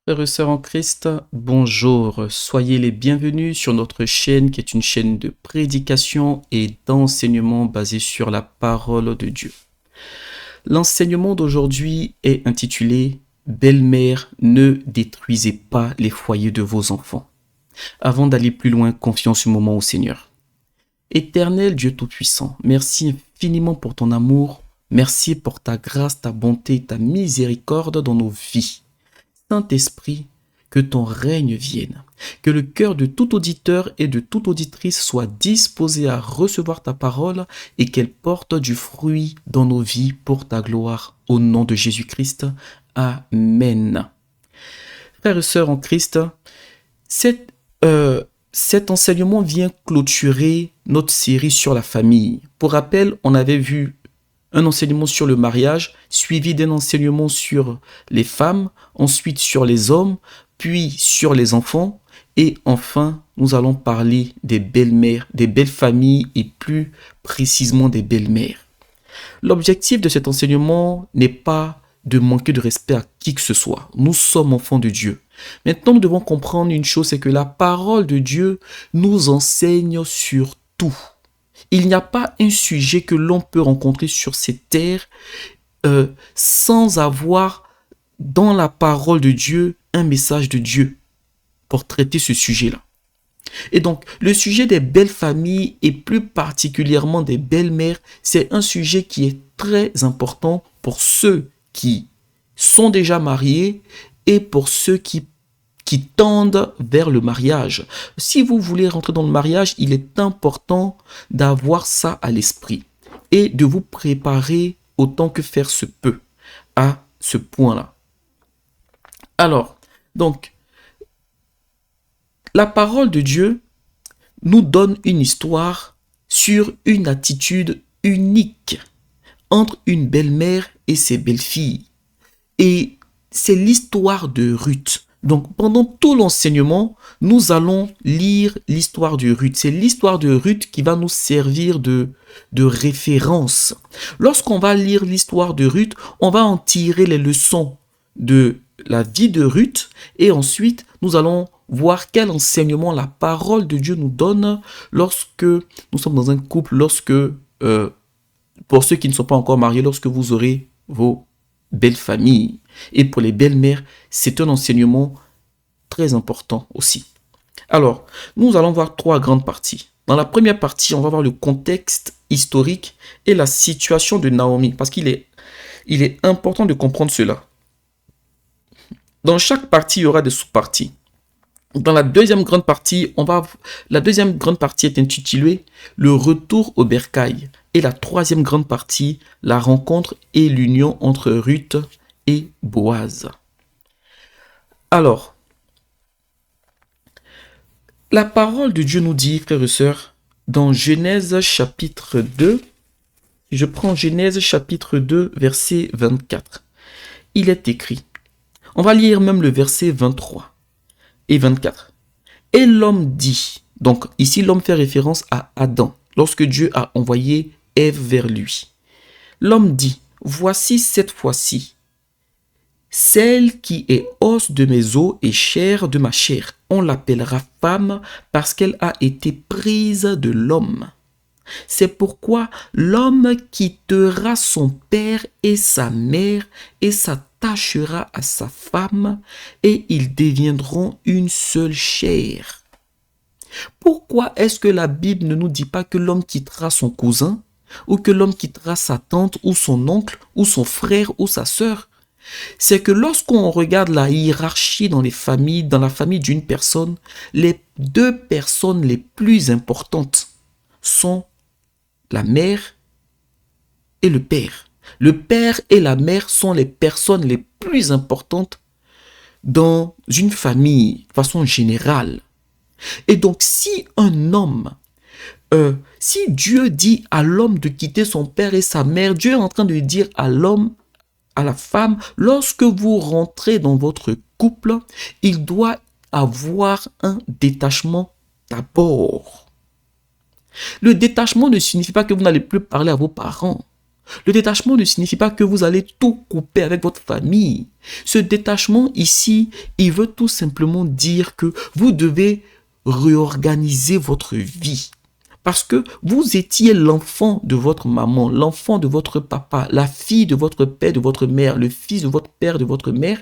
Frères et sœurs en Christ, bonjour, soyez les bienvenus sur notre chaîne qui est une chaîne de prédication et d'enseignement basée sur la parole de Dieu. L'enseignement d'aujourd'hui est intitulé « Belle-mère, ne détruisez pas les foyers de vos enfants ». Avant d'aller plus loin, confions ce moment au Seigneur. Éternel Dieu Tout-Puissant, merci infiniment pour ton amour, merci pour ta grâce, ta bonté, ta miséricorde dans nos vies. Saint-Esprit, que ton règne vienne, que le cœur de tout auditeur et de toute auditrice soit disposé à recevoir ta parole et qu'elle porte du fruit dans nos vies pour ta gloire. Au nom de Jésus-Christ, Amen. Frères et sœurs en Christ, cet enseignement vient clôturer notre série sur la famille. Pour rappel, on avait vu un enseignement sur le mariage, suivi d'un enseignement sur les femmes, ensuite sur les hommes, puis sur les enfants, et enfin, nous allons parler des belles-mères, des belles familles et plus précisément des belles-mères. L'objectif de cet enseignement n'est pas de manquer de respect à qui que ce soit. Nous sommes enfants de Dieu. Maintenant, nous devons comprendre une chose, c'est que la parole de Dieu nous enseigne sur tout. Il n'y a pas un sujet que l'on peut rencontrer sur cette terre sans avoir dans la parole de Dieu un message de Dieu pour traiter ce sujet-là. Et donc, le sujet des belles familles et plus particulièrement des belles-mères, c'est un sujet qui est très important pour ceux qui sont déjà mariés et pour ceux qui tendent vers le mariage. Si vous voulez rentrer dans le mariage, il est important d'avoir ça à l'esprit et de vous préparer autant que faire se peut à ce point-là. Alors, donc, la parole de Dieu nous donne une histoire sur une attitude unique entre une belle-mère et ses belles-filles. Et c'est l'histoire de Ruth. Donc, pendant tout l'enseignement, nous allons lire l'histoire de Ruth. C'est l'histoire de Ruth qui va nous servir de référence. Lorsqu'on va lire l'histoire de Ruth, on va en tirer les leçons de la vie de Ruth et ensuite, nous allons voir quel enseignement la parole de Dieu nous donne lorsque nous sommes dans un couple, pour ceux qui ne sont pas encore mariés, lorsque vous aurez vos belles familles. Et pour les belles-mères, c'est un enseignement très important aussi. Alors, nous allons voir trois grandes parties. Dans la première partie, on va voir le contexte historique et la situation de Naomi, parce qu'il est important de comprendre cela. Dans chaque partie, il y aura des sous-parties. Dans la deuxième grande partie, la deuxième grande partie est intitulée « Le retour au bercail ». Et la troisième grande partie, la rencontre et l'union entre Ruth et Boaz. Alors, la parole de Dieu nous dit, frères et sœurs, dans Genèse chapitre 2, je prends Genèse chapitre 2, verset 24. Il est écrit, on va lire même le verset 23 et 24. Et l'homme dit, donc ici l'homme fait référence à Adam, lorsque Dieu a envoyé Ève vers lui. L'homme dit, voici cette fois-ci, celle qui est os de mes os et chair de ma chair. On l'appellera femme parce qu'elle a été prise de l'homme. C'est pourquoi l'homme quittera son père et sa mère et s'attachera à sa femme et ils deviendront une seule chair. Pourquoi est-ce que la Bible ne nous dit pas que l'homme quittera son cousin ou que l'homme quittera sa tante ou son oncle ou son frère ou sa sœur? C'est que lorsqu'on regarde la hiérarchie dans la famille d'une personne, les deux personnes les plus importantes sont la mère et le père. Le père et la mère sont les personnes les plus importantes dans une famille de façon générale. Et donc, si Dieu dit à l'homme de quitter son père et sa mère, Dieu est en train de dire à l'homme, à la femme, lorsque vous rentrez dans votre couple, il doit avoir un détachement d'abord. Le détachement ne signifie pas que vous n'allez plus parler à vos parents. Le détachement ne signifie pas que vous allez tout couper avec votre famille. Ce détachement ici, il veut tout simplement dire que vous devez réorganiser votre vie. Parce que vous étiez l'enfant de votre maman, l'enfant de votre papa, la fille de votre père, de votre mère, le fils de votre père, de votre mère.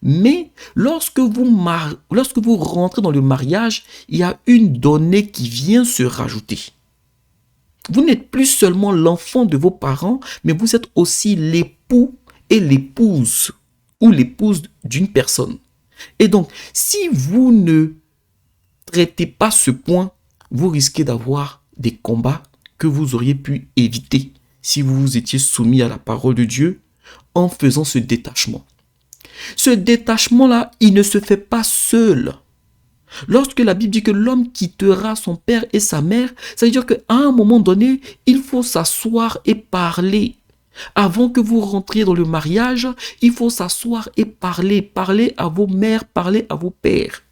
Mais lorsque vous rentrez dans le mariage, il y a une donnée qui vient se rajouter. Vous n'êtes plus seulement l'enfant de vos parents, mais vous êtes aussi l'époux et l'épouse ou l'épouse d'une personne. Et donc, si vous ne traitez pas ce point, vous risquez d'avoir des combats que vous auriez pu éviter si vous vous étiez soumis à la parole de Dieu en faisant ce détachement. Ce détachement-là, il ne se fait pas seul. Lorsque la Bible dit que l'homme quittera son père et sa mère, ça veut dire qu'à un moment donné, il faut s'asseoir et parler. Avant que vous rentriez dans le mariage, il faut s'asseoir et parler. Parler à vos mères, parler à vos pères.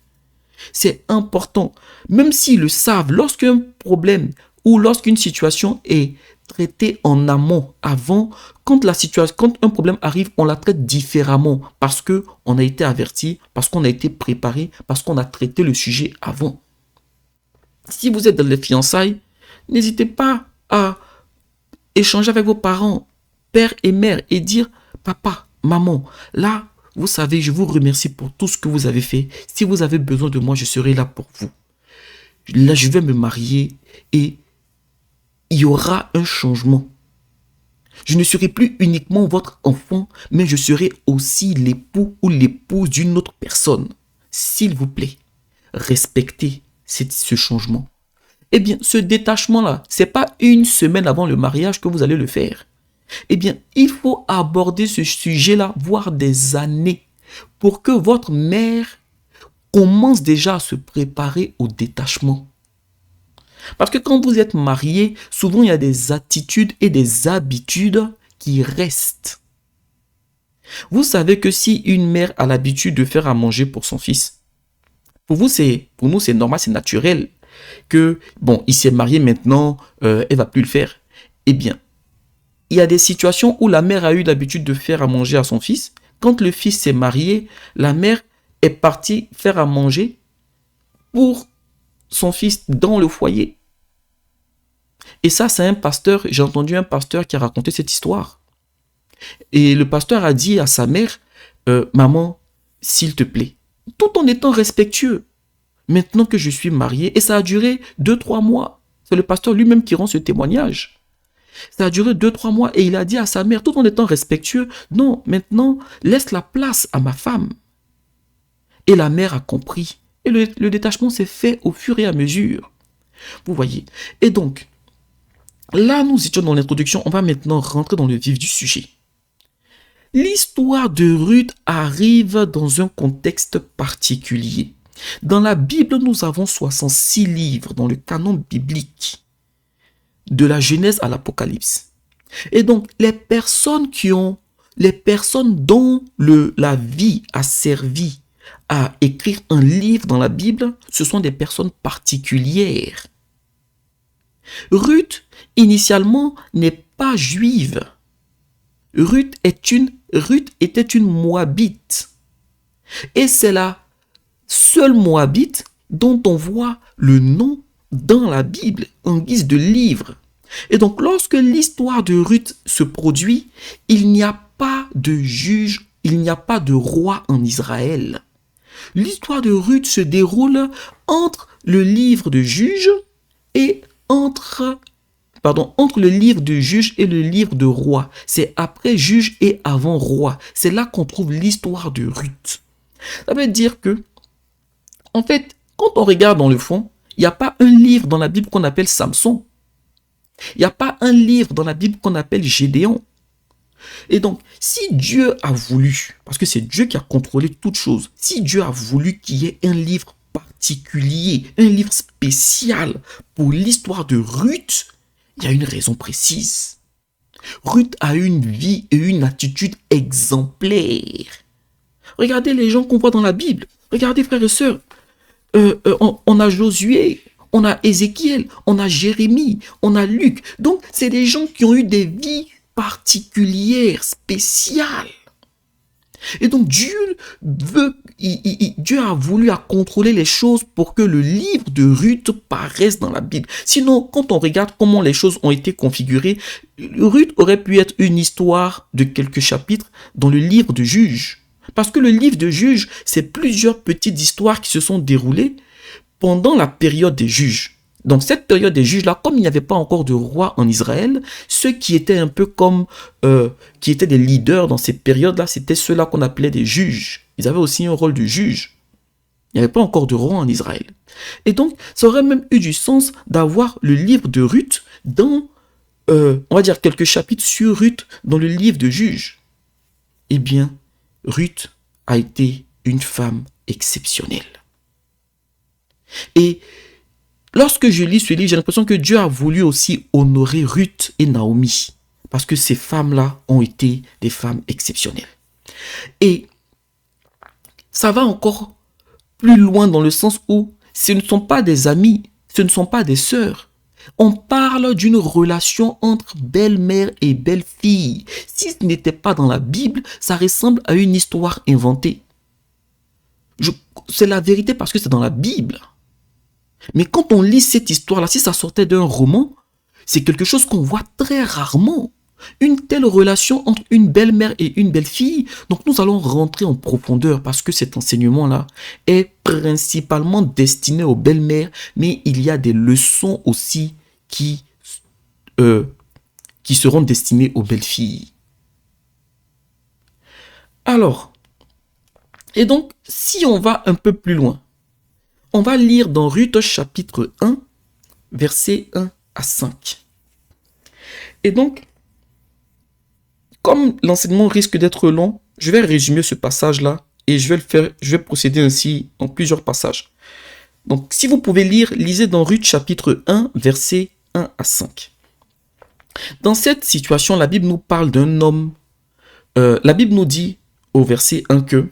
C'est important. Même s'ils le savent, lorsqu'un problème ou lorsqu'une situation est traitée en amont, avant, quand un problème arrive, on la traite différemment parce qu'on a été averti, parce qu'on a été préparé, parce qu'on a traité le sujet avant. Si vous êtes dans les fiançailles, n'hésitez pas à échanger avec vos parents, père et mère, et dire « Papa, maman, là, vous savez, je vous remercie pour tout ce que vous avez fait. Si vous avez besoin de moi, je serai là pour vous. Là, je vais me marier et il y aura un changement. Je ne serai plus uniquement votre enfant, mais je serai aussi l'époux ou l'épouse d'une autre personne. S'il vous plaît, respectez ce changement. » Eh bien, ce détachement-là, ce n'est pas une semaine avant le mariage que vous allez le faire. Eh bien, il faut aborder ce sujet-là, voire des années, pour que votre mère commence déjà à se préparer au détachement. Parce que quand vous êtes marié, souvent il y a des attitudes et des habitudes qui restent. Vous savez que si une mère a l'habitude de faire à manger pour son fils, pour nous c'est normal, c'est naturel que, bon, il s'est marié maintenant, elle va plus le faire. Eh bien, il y a des situations où la mère a eu l'habitude de faire à manger à son fils. Quand le fils s'est marié, la mère est partie faire à manger pour son fils dans le foyer. Et ça, c'est un pasteur, j'ai entendu un pasteur qui a raconté cette histoire. Et le pasteur a dit à sa mère, maman, s'il te plaît, tout en étant respectueux, maintenant que je suis marié, et ça a duré 2-3 mois. C'est le pasteur lui-même qui rend ce témoignage. Ça a duré 2-3 mois et il a dit à sa mère, tout en étant respectueux, non, maintenant, laisse la place à ma femme. Et la mère a compris. Et le détachement s'est fait au fur et à mesure. Vous voyez. Et donc, là, nous étions dans l'introduction. On va maintenant rentrer dans le vif du sujet. L'histoire de Ruth arrive dans un contexte particulier. Dans la Bible, nous avons 66 livres dans le canon biblique, de la Genèse à l'Apocalypse. Et donc, les personnes dont la vie a servi à écrire un livre dans la Bible, ce sont des personnes particulières. Ruth, initialement, n'est pas juive. Ruth était une Moabite. Et c'est la seule Moabite dont on voit le nom dans la Bible en guise de livre. Et donc, lorsque l'histoire de Ruth se produit, il n'y a pas de juge, il n'y a pas de roi en Israël. L'histoire de Ruth se déroule entre le livre de Juges et entre le livre de Juges et le livre de Roi. C'est après Juges et avant Roi. C'est là qu'on trouve l'histoire de Ruth. Ça veut dire que, en fait, quand on regarde dans le fond, il n'y a pas un livre dans la Bible qu'on appelle Samson. Il n'y a pas un livre dans la Bible qu'on appelle Gédéon. Et donc, si Dieu a voulu, parce que c'est Dieu qui a contrôlé toutes choses, si Dieu a voulu qu'il y ait un livre particulier, un livre spécial pour l'histoire de Ruth, il y a une raison précise. Ruth a une vie et une attitude exemplaires. Regardez les gens qu'on voit dans la Bible. Regardez, frères et sœurs. On a Josué, on a Ézéchiel, on a Jérémie, on a Luc. Donc, c'est des gens qui ont eu des vies particulière, spéciale. Et donc Dieu a voulu contrôler les choses pour que le livre de Ruth paraisse dans la Bible. Sinon, quand on regarde comment les choses ont été configurées, Ruth aurait pu être une histoire de quelques chapitres dans le livre de Juges. Parce que le livre de Juges, c'est plusieurs petites histoires qui se sont déroulées pendant la période des Juges. Donc cette période des juges-là, comme il n'y avait pas encore de roi en Israël, ceux qui étaient un peu comme, qui étaient des leaders dans ces périodes-là, c'était ceux-là qu'on appelait des juges. Ils avaient aussi un rôle de juge. Il n'y avait pas encore de roi en Israël. Et donc, ça aurait même eu du sens d'avoir le livre de Ruth dans, on va dire, quelques chapitres sur Ruth dans le livre de Juges. Eh bien, Ruth a été une femme exceptionnelle. Et lorsque je lis ce livre, j'ai l'impression que Dieu a voulu aussi honorer Ruth et Naomi. Parce que ces femmes-là ont été des femmes exceptionnelles. Et ça va encore plus loin dans le sens où ce ne sont pas des amis, ce ne sont pas des sœurs. On parle d'une relation entre belle-mère et belle-fille. Si ce n'était pas dans la Bible, ça ressemble à une histoire inventée. C'est la vérité parce que c'est dans la Bible. Mais quand on lit cette histoire-là, si ça sortait d'un roman, c'est quelque chose qu'on voit très rarement. Une telle relation entre une belle-mère et une belle-fille. Donc nous allons rentrer en profondeur parce que cet enseignement-là est principalement destiné aux belles-mères, mais il y a des leçons aussi qui seront destinées aux belles-filles. Alors, et donc, si on va un peu plus loin, on va lire dans Ruth chapitre 1, versets 1 à 5. Et donc, comme l'enseignement risque d'être long, je vais résumer ce passage-là et je vais procéder ainsi en plusieurs passages. Donc, si vous pouvez lire, lisez dans Ruth chapitre 1, versets 1 à 5. Dans cette situation, la Bible nous parle d'un homme. La Bible nous dit au verset 1 que,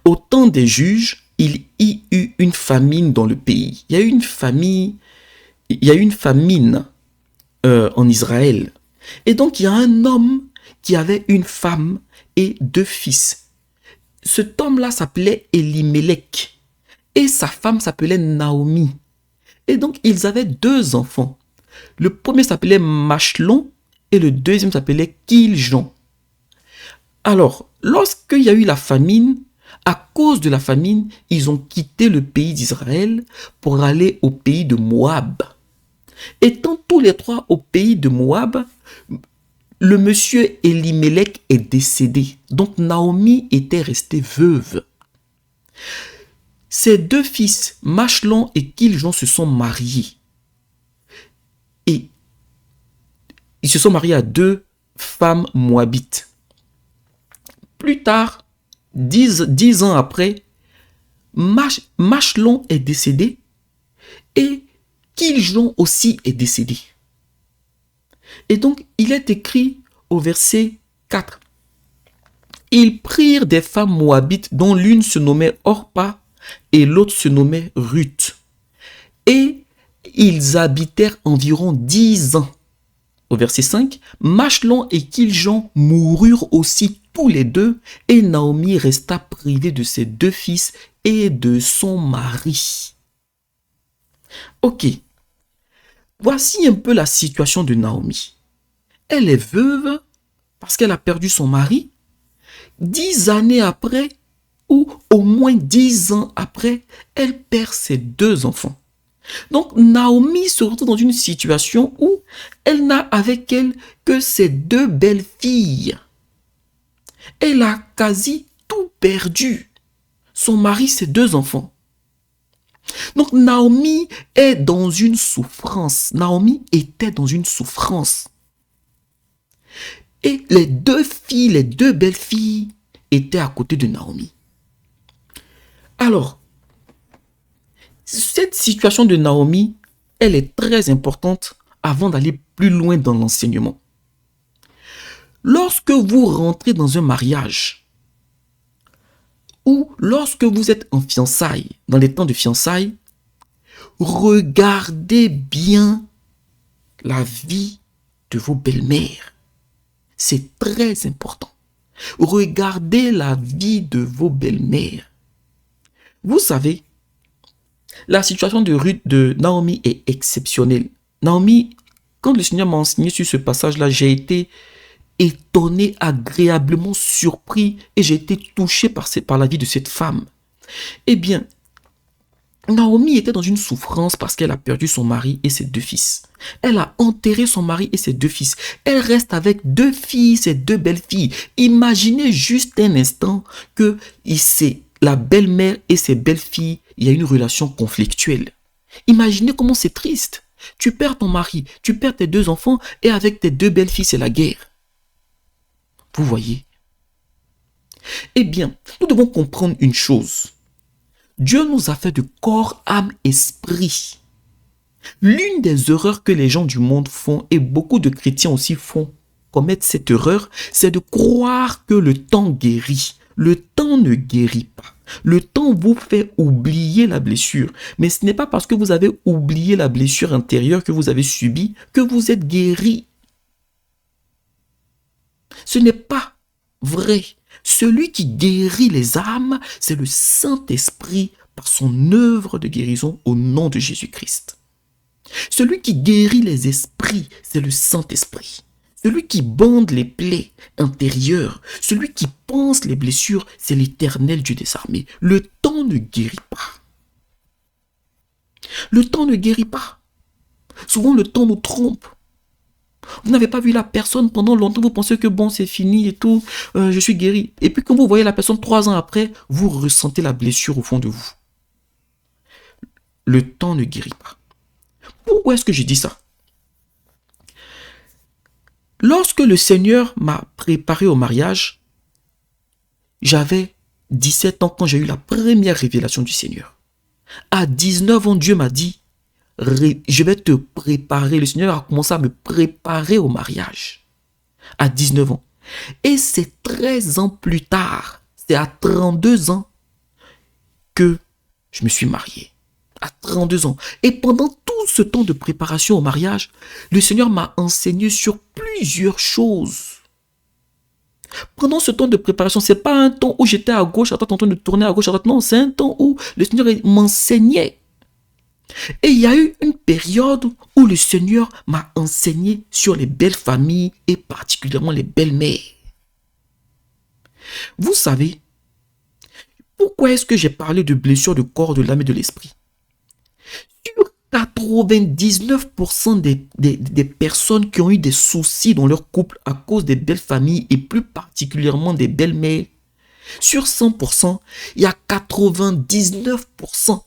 au temps des juges, il y eut une famine dans le pays. Il y a eu une famine en Israël. Et donc, il y a un homme qui avait une femme et 2 fils. Cet homme-là s'appelait Elimelech et sa femme s'appelait Naomi. Et donc, ils avaient 2 enfants. Le premier s'appelait Machlon et le deuxième s'appelait Kiljon. Alors, lorsqu'il y a eu la famine, à cause de la famine, ils ont quitté le pays d'Israël pour aller au pays de Moab. Étant tous les 3 au pays de Moab, le monsieur Elimelech est décédé. Donc Naomi était restée veuve. Ses 2 fils, Machlon et Kiljon, se sont mariés. Et ils se sont mariés à 2 femmes moabites. Plus tard, 10 ans après, Machlon est décédé et Kiljon aussi est décédé. Et donc, il est écrit au verset 4. Ils prirent des femmes moabites dont l'une se nommait Orpa et l'autre se nommait Ruth. Et ils habitèrent environ 10 ans. Au verset 5, Machlon et Kiljon moururent aussi tous les 2 et Naomi resta privée de ses 2 fils et de son mari. Ok, voici un peu la situation de Naomi. Elle est veuve parce qu'elle a perdu son mari. 10 années après, ou au moins 10 ans après, elle perd ses 2 enfants. Donc Naomi se retrouve dans une situation où elle n'a avec elle que ses 2 belles filles. Elle a quasi tout perdu. Son mari, ses 2 enfants. Donc Naomi est dans une souffrance. Naomi était dans une souffrance. Et les 2 filles, les 2 belles filles étaient à côté de Naomi. Alors, cette situation de Naomi, elle est très importante avant d'aller plus loin dans l'enseignement. Lorsque vous rentrez dans un mariage, ou lorsque vous êtes en fiançailles, dans les temps de fiançailles, regardez bien la vie de vos belles-mères. C'est très important. Regardez la vie de vos belles-mères. Vous savez, la situation de Ruth, de Naomi est exceptionnelle. Naomi, quand le Seigneur m'a enseigné sur ce passage-là, j'ai été étonné, agréablement surpris et j'ai été touché par la vie de cette femme. Eh bien, Naomi était dans une souffrance parce qu'elle a perdu son mari et ses 2 fils. Elle a enterré son mari et ses 2 fils. Elle reste avec 2 filles, ses 2 belles-filles. Imaginez juste un instant que c'est la belle-mère et ses belles-filles, il y a une relation conflictuelle. Imaginez comment c'est triste. Tu perds ton mari, tu perds tes 2 enfants et avec tes 2 belles-filles, c'est la guerre. Vous voyez? Eh bien, nous devons comprendre une chose. Dieu nous a fait de corps, âme, esprit. L'une des erreurs que les gens du monde font, et beaucoup de chrétiens aussi commettent cette erreur, c'est de croire que le temps guérit. Le temps ne guérit pas. Le temps vous fait oublier la blessure. Mais ce n'est pas parce que vous avez oublié la blessure intérieure que vous avez subie que vous êtes guéri. Ce n'est pas vrai. Celui qui guérit les âmes, c'est le Saint-Esprit par son œuvre de guérison au nom de Jésus-Christ. Celui qui guérit les esprits, c'est le Saint-Esprit. Celui qui bande les plaies intérieures, celui qui pense les blessures, c'est l'Éternel Dieu des armées. Le temps ne guérit pas. Le temps ne guérit pas. Souvent, le temps nous trompe. Vous n'avez pas vu la personne pendant longtemps, vous pensez que bon, c'est fini et tout, je suis guéri. Et puis quand vous voyez la personne 3 ans après, vous ressentez la blessure au fond de vous. Le temps ne guérit pas. Pourquoi est-ce que je dis ça? Lorsque le Seigneur m'a préparé au mariage, j'avais 17 ans quand j'ai eu la première révélation du Seigneur. À 19 ans, Dieu m'a dit, je vais te préparer. Le Seigneur a commencé à me préparer au mariage. À 19 ans. Et c'est 13 ans plus tard, c'est à 32 ans que je me suis marié. À 32 ans. Et pendant tout ce temps de préparation au mariage, le Seigneur m'a enseigné sur plusieurs choses. Pendant ce temps de préparation, ce n'est pas un temps où j'étais à gauche, à droite, en train de tourner à gauche, à droite. Non, c'est un temps où le Seigneur m'enseignait. Et il y a eu une période où le Seigneur m'a enseigné sur les belles familles et particulièrement les belles-mères. Vous savez, pourquoi est-ce que j'ai parlé de blessures de corps, de l'âme et de l'esprit? Sur 99% des personnes qui ont eu des soucis dans leur couple à cause des belles familles et plus particulièrement des belles-mères, sur 100%, il y a 99%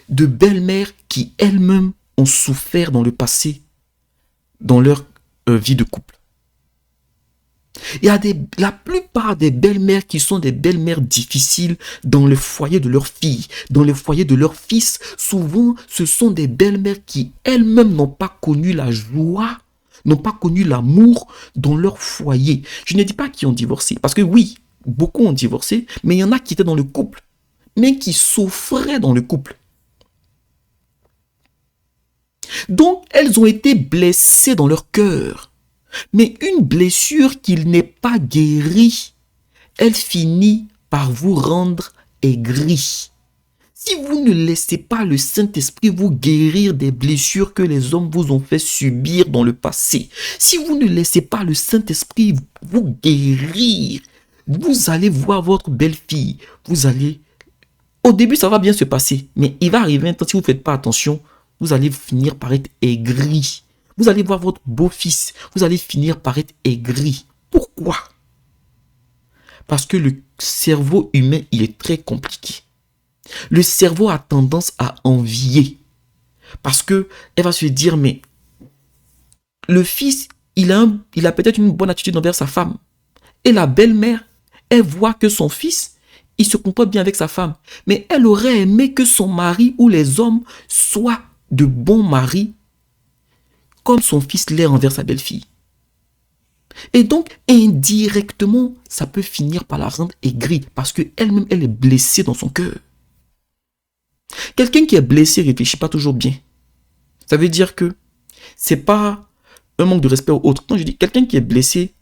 de belles-mères qui elles-mêmes ont souffert dans le passé, dans leur vie de couple. Il y a la plupart des belles-mères qui sont des belles-mères difficiles dans le foyer de leurs filles, dans le foyer de leurs fils. Souvent, ce sont des belles-mères qui elles-mêmes n'ont pas connu la joie, n'ont pas connu l'amour dans leur foyer. Je ne dis pas qu'ils ont divorcé, parce que oui, beaucoup ont divorcé, mais il y en a qui étaient dans le couple, mais qui souffraient dans le couple. Donc, elles ont été blessées dans leur cœur. Mais une blessure qui n'est pas guérie, elle finit par vous rendre aigri. Si vous ne laissez pas le Saint-Esprit vous guérir des blessures que les hommes vous ont fait subir dans le passé, si vous ne laissez pas le Saint-Esprit vous guérir, vous allez voir votre belle-fille, au début ça va bien se passer, mais il va arriver un temps, si vous ne faites pas attention, vous allez finir par être aigri. Vous allez voir votre beau-fils, vous allez finir par être aigri. Pourquoi? Parce que le cerveau humain, il est très compliqué. Le cerveau a tendance à envier. Parce que elle va se dire, mais le fils, il a peut-être une bonne attitude envers sa femme. Et la belle-mère, elle voit que son fils, il se comporte bien avec sa femme. Mais elle aurait aimé que son mari ou les hommes soient de bons maris comme son fils l'est envers sa belle-fille. Et donc, indirectement, ça peut finir par la rendre aigrie parce qu'elle-même, elle est blessée dans son cœur. Quelqu'un qui est blessé ne réfléchit pas toujours bien. Ça veut dire que c'est pas un manque de respect aux autres. Quand je dis quelqu'un qui est blessé,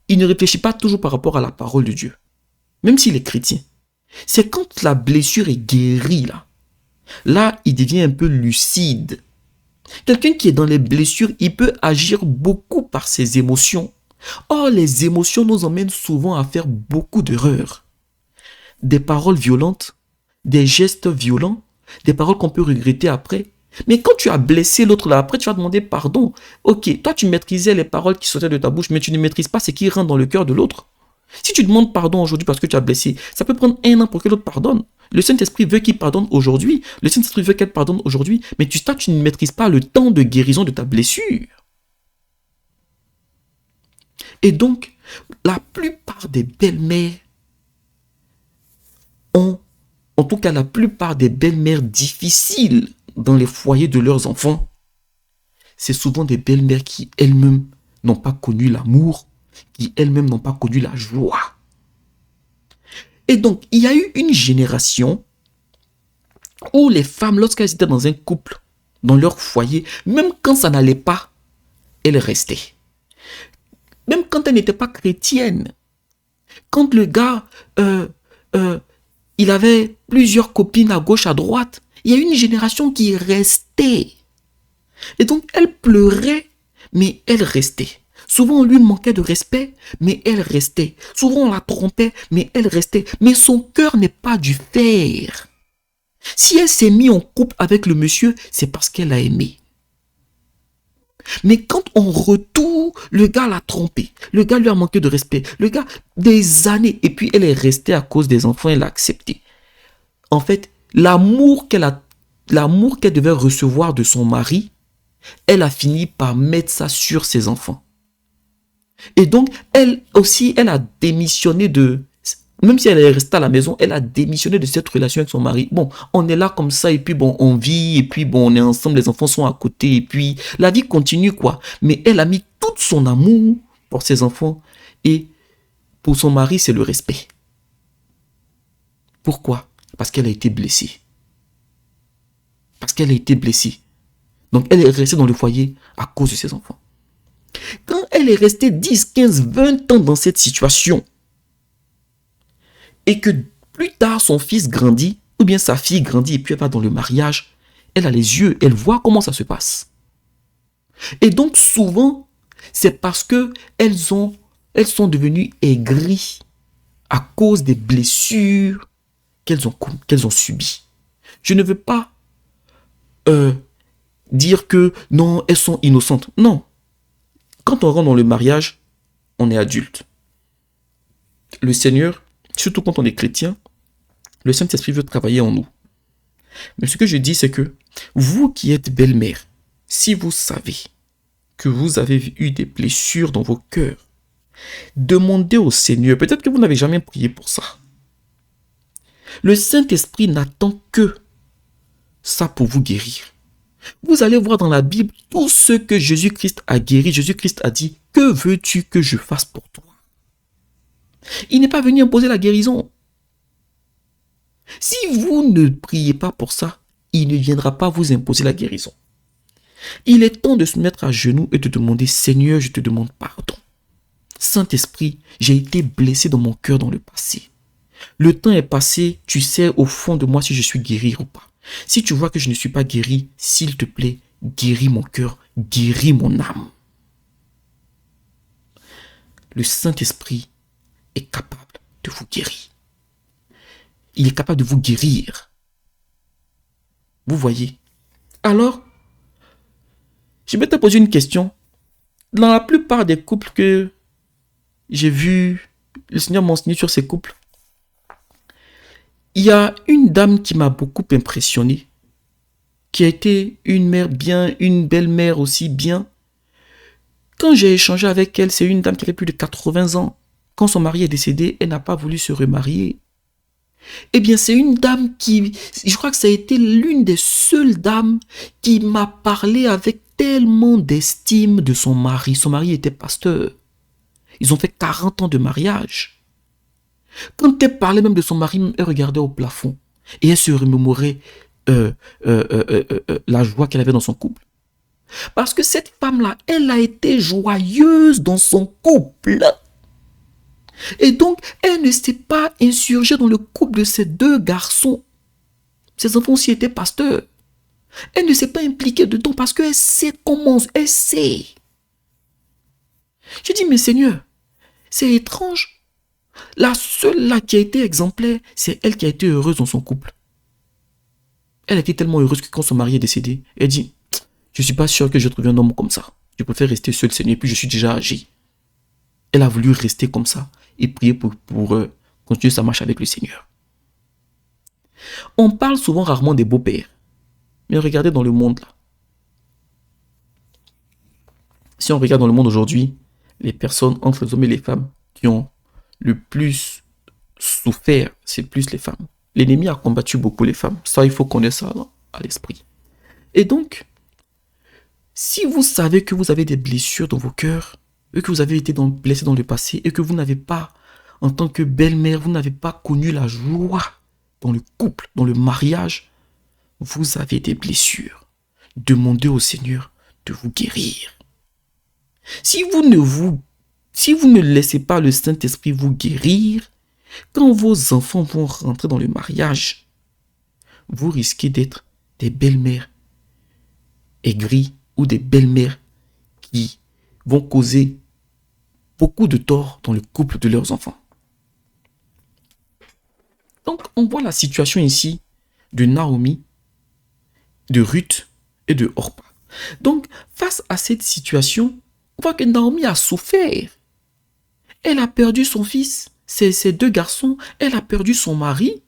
il ne réfléchit pas toujours par rapport à la parole de Dieu, même s'il est chrétien. C'est quand la blessure est guérie, là, il devient un peu lucide. Quelqu'un qui est dans les blessures, il peut agir beaucoup par ses émotions. Or, les émotions nous emmènent souvent à faire beaucoup d'erreurs. Des paroles violentes, des gestes violents, des paroles qu'on peut regretter après. Mais quand tu as blessé l'autre là, après tu vas demander pardon. Ok, toi tu maîtrisais les paroles qui sortaient de ta bouche, mais tu ne maîtrises pas ce qui rentre dans le cœur de l'autre. Si tu demandes pardon aujourd'hui parce que tu as blessé, ça peut prendre 1 an pour que l'autre pardonne. Le Saint-Esprit veut qu'il pardonne aujourd'hui. Le Saint-Esprit veut qu'elle pardonne aujourd'hui. Mais toi, tu ne maîtrises pas le temps de guérison de ta blessure. Et donc, la plupart des belles-mères en tout cas la plupart des belles-mères difficiles dans les foyers de leurs enfants, c'est souvent des belles-mères qui elles-mêmes n'ont pas connu l'amour, qui elles-mêmes n'ont pas connu la joie. Et donc, il y a eu une génération où les femmes, lorsqu'elles étaient dans un couple, dans leur foyer, même quand ça n'allait pas, elles restaient. Même quand elles n'étaient pas chrétiennes. Quand le gars, il avait plusieurs copines à gauche, à droite, il y a une génération qui restait. Et donc, elle pleurait, mais elle restait. Souvent, on lui manquait de respect, mais elle restait. Souvent, on la trompait, mais elle restait. Mais son cœur n'est pas du fer. Si elle s'est mise en couple avec le monsieur, c'est parce qu'elle a aimé. Mais quand on retourne, le gars l'a trompé. Le gars lui a manqué de respect. Le gars, des années. Et puis, elle est restée à cause des enfants, elle a accepté. En fait, l'amour qu'elle devait recevoir de son mari, elle a fini par mettre ça sur ses enfants. Et donc, elle aussi, elle a démissionné de... Même si elle est restée à la maison, elle a démissionné de cette relation avec son mari. Bon, on est là comme ça, et puis bon, on vit, et puis bon, on est ensemble, les enfants sont à côté, et puis la vie continue, quoi. Mais elle a mis tout son amour pour ses enfants, et pour son mari, c'est le respect. Pourquoi? Parce qu'elle a été blessée. Parce qu'elle a été blessée. Donc, elle est restée dans le foyer à cause de ses enfants. Quand elle est restée 10, 15, 20 ans dans cette situation, et que plus tard son fils grandit, ou bien sa fille grandit et puis elle va dans le mariage, elle a les yeux, elle voit comment ça se passe. Et donc souvent, c'est parce que elles sont devenues aigries à cause des blessures qu'elles ont subies. Je ne veux pas dire que non, elles sont innocentes. Non. Quand on rentre dans le mariage, on est adulte. Le Seigneur, surtout quand on est chrétien, le Saint-Esprit veut travailler en nous. Mais ce que je dis, c'est que vous qui êtes belle-mère, si vous savez que vous avez eu des blessures dans vos cœurs, demandez au Seigneur, peut-être que vous n'avez jamais prié pour ça. Le Saint-Esprit n'attend que ça pour vous guérir. Vous allez voir dans la Bible tout ce que Jésus-Christ a guéri. Jésus-Christ a dit, que veux-tu que je fasse pour toi? Il n'est pas venu imposer la guérison. Si vous ne priez pas pour ça, il ne viendra pas vous imposer la guérison. Il est temps de se mettre à genoux et de demander, Seigneur, je te demande pardon. Saint-Esprit, j'ai été blessé dans mon cœur dans le passé. Le temps est passé, tu sais au fond de moi si je suis guéri ou pas. Si tu vois que je ne suis pas guéri, s'il te plaît, guéris mon cœur, guéris mon âme. Le Saint-Esprit est capable de vous guérir. Il est capable de vous guérir. Vous voyez? Alors, je vais te poser une question. Dans la plupart des couples que j'ai vus, le Seigneur m'a enseigné sur ces couples, il y a une dame qui m'a beaucoup impressionné, qui a été une mère bien, une belle-mère aussi bien. Quand j'ai échangé avec elle, c'est une dame qui avait plus de 80 ans. Quand son mari est décédé, elle n'a pas voulu se remarier. Eh bien, c'est une dame qui, je crois que ça a été l'une des seules dames qui m'a parlé avec tellement d'estime de son mari. Son mari était pasteur. Ils ont fait 40 ans de mariage. Quand elle parlait même de son mari, elle regardait au plafond et elle se remémorait la joie qu'elle avait dans son couple. Parce que cette femme-là, elle a été joyeuse dans son couple. Et donc, elle ne s'est pas insurgée dans le couple de ces deux garçons. Ses enfants aussi étaient pasteurs. Elle ne s'est pas impliquée dedans parce qu'elle sait comment, elle sait. J'ai dit, mais Seigneur, c'est étrange. La seule là qui a été exemplaire, c'est elle qui a été heureuse dans son couple. Elle a été tellement heureuse que quand son mari est décédé, elle dit, je ne suis pas sûre que je trouve un homme comme ça. Je préfère rester seule, Seigneur, et puis je suis déjà âgée. Elle a voulu rester comme ça et prier pour continuer sa marche avec le Seigneur. On parle souvent rarement des beaux-pères. Mais regardez dans le monde là. Si on regarde dans le monde aujourd'hui, les personnes entre les hommes et les femmes qui ont le plus souffert, c'est plus les femmes. L'ennemi a combattu beaucoup les femmes. Ça, il faut connaître ça à l'esprit. Et donc, si vous savez que vous avez des blessures dans vos cœurs, et que vous avez été blessé dans le passé, et que vous n'avez pas, en tant que belle-mère, vous n'avez pas connu la joie dans le couple, dans le mariage, vous avez des blessures. Demandez au Seigneur de vous guérir. Si vous ne laissez pas le Saint-Esprit vous guérir, quand vos enfants vont rentrer dans le mariage, vous risquez d'être des belles-mères aigries ou des belles-mères qui vont causer beaucoup de tort dans le couple de leurs enfants. Donc, on voit la situation ici de Naomi, de Ruth et de Orpa. Donc, face à cette situation, on voit que Naomi a souffert. Elle a perdu son fils, ses deux garçons, elle a perdu son mari.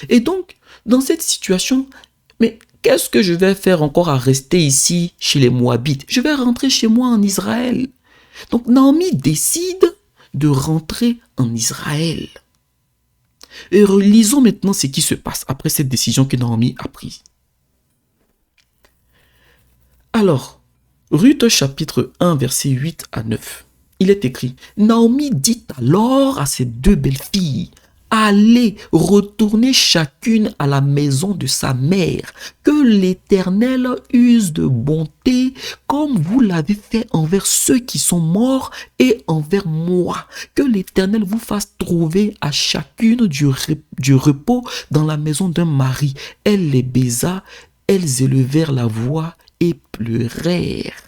Et donc, dans cette situation, mais qu'est-ce que je vais faire encore à rester ici chez les Moabites? Je vais rentrer chez moi en Israël. Donc, Naomi décide de rentrer en Israël. Et relisons maintenant ce qui se passe après cette décision que Naomi a prise. Alors, Ruth chapitre 1, versets 8 à 9. Il est écrit, Naomi dit alors à ses deux belles-filles, allez, retournez chacune à la maison de sa mère, que l'Éternel use de bonté comme vous l'avez fait envers ceux qui sont morts et envers moi. Que l'Éternel vous fasse trouver à chacune du repos dans la maison d'un mari. Elle les baisa, elles élevèrent la voix et pleurèrent.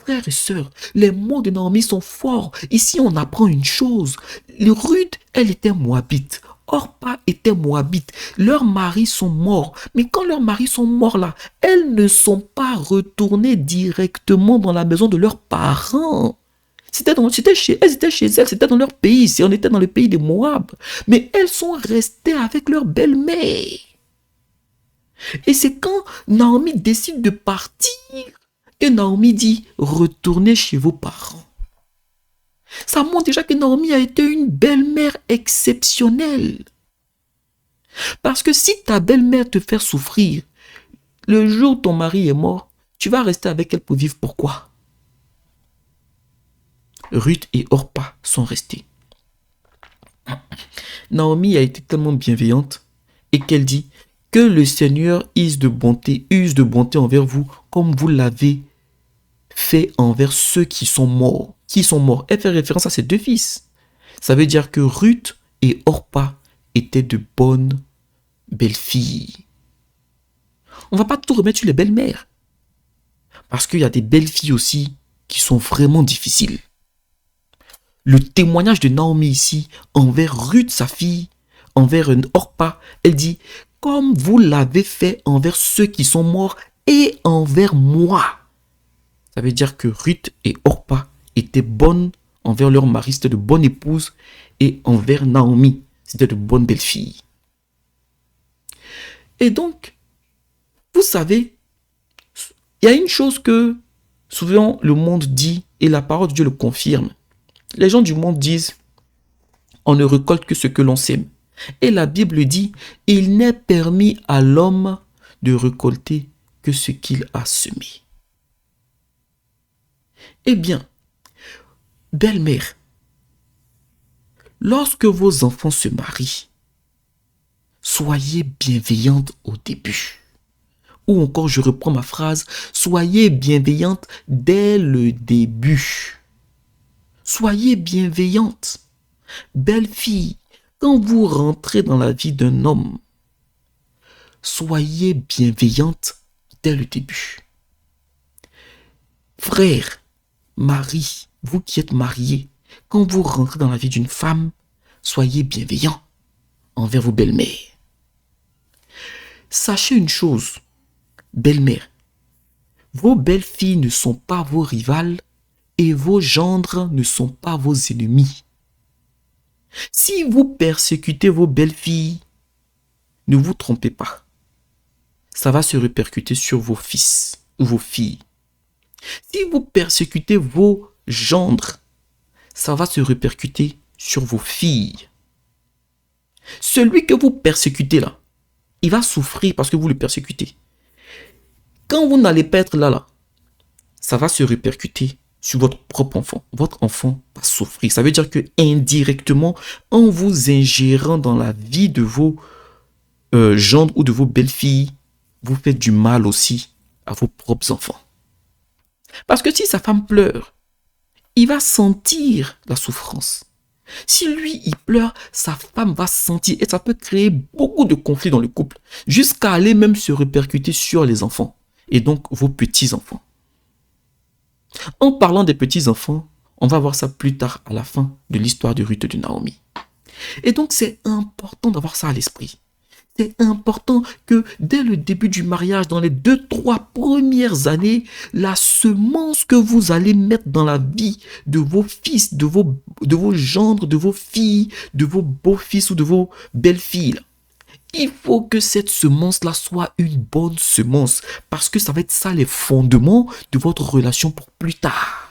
Frères et sœurs, les mots de Naomi sont forts. Ici, on apprend une chose. Ruth, elle était moabite. Orpa était moabite. Leurs maris sont morts. Mais quand leurs maris sont morts là, elles ne sont pas retournées directement dans la maison de leurs parents. Elles étaient chez elles, c'était dans leur pays. On était dans le pays des Moab. Mais elles sont restées avec leur belle-mère. Et c'est quand Naomi décide de partir que Naomi dit, retournez chez vos parents. Ça montre déjà que Naomi a été une belle-mère exceptionnelle. Parce que si ta belle-mère te fait souffrir, le jour où ton mari est mort, tu vas rester avec elle pour vivre. Pourquoi? Ruth et Orpa sont restés. Naomi a été tellement bienveillante et qu'elle dit, que le Seigneur use de bonté envers vous, comme vous l'avez fait envers ceux qui sont morts. Qui sont morts? Elle fait référence à ses deux fils. Ça veut dire que Ruth et Orpa étaient de bonnes belles-filles. On ne va pas tout remettre sur les belles-mères. Parce qu'il y a des belles-filles aussi qui sont vraiment difficiles. Le témoignage de Naomi ici, envers Ruth, sa fille, envers Orpa, elle dit, comme vous l'avez fait envers ceux qui sont morts et envers moi. Ça veut dire que Ruth et Orpa étaient bonnes envers leur mari, c'était de bonnes épouses, et envers Naomi, c'était de bonnes belles-filles. Et donc, vous savez, il y a une chose que souvent le monde dit, et la parole de Dieu le confirme. Les gens du monde disent, on ne récolte que ce que l'on sème. Et la Bible dit, il n'est permis à l'homme de récolter que ce qu'il a semé. Eh bien, belle-mère, lorsque vos enfants se marient, soyez bienveillante au début. Ou encore, je reprends ma phrase, soyez bienveillante dès le début. Soyez bienveillante. Belle fille, quand vous rentrez dans la vie d'un homme, soyez bienveillante dès le début. Frère, mari, vous qui êtes mariés, quand vous rentrez dans la vie d'une femme, soyez bienveillant envers vos belles-mères. Sachez une chose, belle-mère, vos belles-filles ne sont pas vos rivales et vos gendres ne sont pas vos ennemis. Si vous persécutez vos belles-filles, ne vous trompez pas. Ça va se répercuter sur vos fils ou vos filles. Si vous persécutez vos gendres, ça va se répercuter sur vos filles. Celui que vous persécutez là, il va souffrir parce que vous le persécutez. Quand vous n'allez pas être là, ça va se répercuter sur votre propre enfant. Votre enfant va souffrir. Ça veut dire que indirectement, en vous ingérant dans la vie de vos gendres ou de vos belles-filles, vous faites du mal aussi à vos propres enfants. Parce que si sa femme pleure, il va sentir la souffrance. Si lui, il pleure, sa femme va sentir et ça peut créer beaucoup de conflits dans le couple, jusqu'à aller même se répercuter sur les enfants et donc vos petits-enfants. En parlant des petits-enfants, on va voir ça plus tard à la fin de l'histoire de Ruth et de Naomi. Et donc c'est important d'avoir ça à l'esprit. C'est important que dès le début du mariage, dans les 2-3 premières années, la semence que vous allez mettre dans la vie de vos fils, de vos gendres, de vos filles, de vos beaux-fils ou de vos belles-filles, il faut que cette semence-là soit une bonne semence parce que ça va être ça les fondements de votre relation pour plus tard.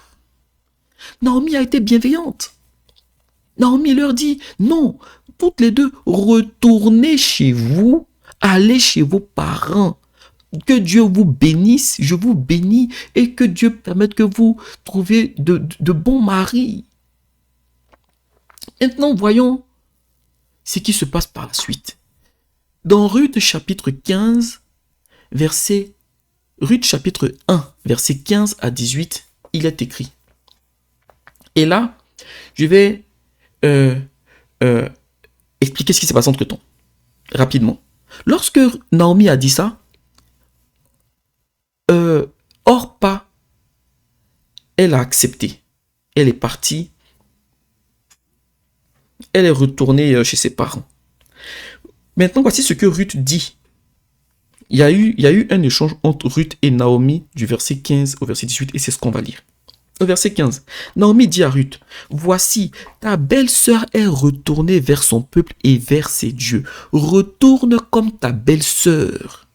Naomi a été bienveillante. Naomi leur dit, non, toutes les deux, retournez chez vous, allez chez vos parents. Que Dieu vous bénisse, je vous bénis, et que Dieu permette que vous trouviez de bons maris. Maintenant, voyons ce qui se passe par la suite. Dans Ruth chapitre 15, Ruth chapitre 1, verset 15 à 18, il est écrit. Et là, je vais expliquer ce qui s'est passé entre temps, rapidement. Lorsque Naomi a dit ça, Orpa, elle a accepté. Elle est partie. Elle est retournée chez ses parents. Maintenant, voici ce que Ruth dit. Il y a eu un échange entre Ruth et Naomi du verset 15 au verset 18 et c'est ce qu'on va lire. Au verset 15, Naomi dit à Ruth, « Voici, ta belle-sœur est retournée vers son peuple et vers ses dieux. Retourne comme ta belle-sœur. »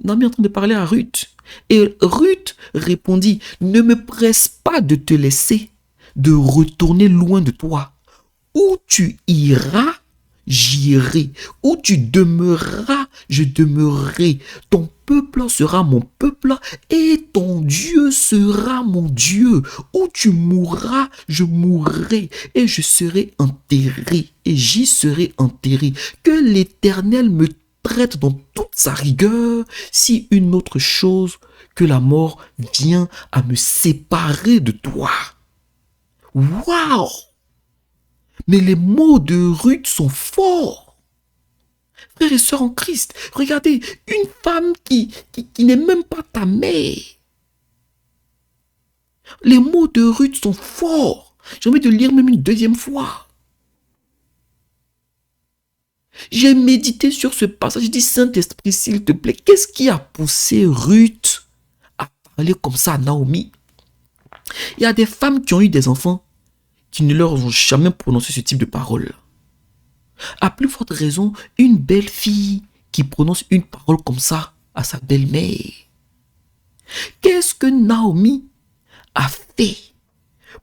Naomi est en train de parler à Ruth. Et Ruth répondit, « Ne me presse pas de te laisser, de retourner loin de toi. Où tu iras, j'irai. Où tu demeureras, je demeurerai. Ton peuple sera mon peuple et ton Dieu sera mon Dieu. Où tu mourras, je mourrai et je serai enterré et j'y serai enterré. Que l'Éternel me traite dans toute sa rigueur si une autre chose que la mort vient à me séparer de toi. » Waouh! Mais les mots de Ruth sont forts. Frères et sœurs en Christ, regardez, une femme qui n'est même pas ta mère. Les mots de Ruth sont forts. J'ai envie de lire même une deuxième fois. J'ai médité sur ce passage. J'ai dit, Saint-Esprit, s'il te plaît, qu'est-ce qui a poussé Ruth à parler comme ça à Naomi? Il y a des femmes qui ont eu des enfants qui ne leur ont jamais prononcé ce type de parole. À plus forte raison, une belle fille qui prononce une parole comme ça à sa belle-mère. Qu'est-ce que Naomi a fait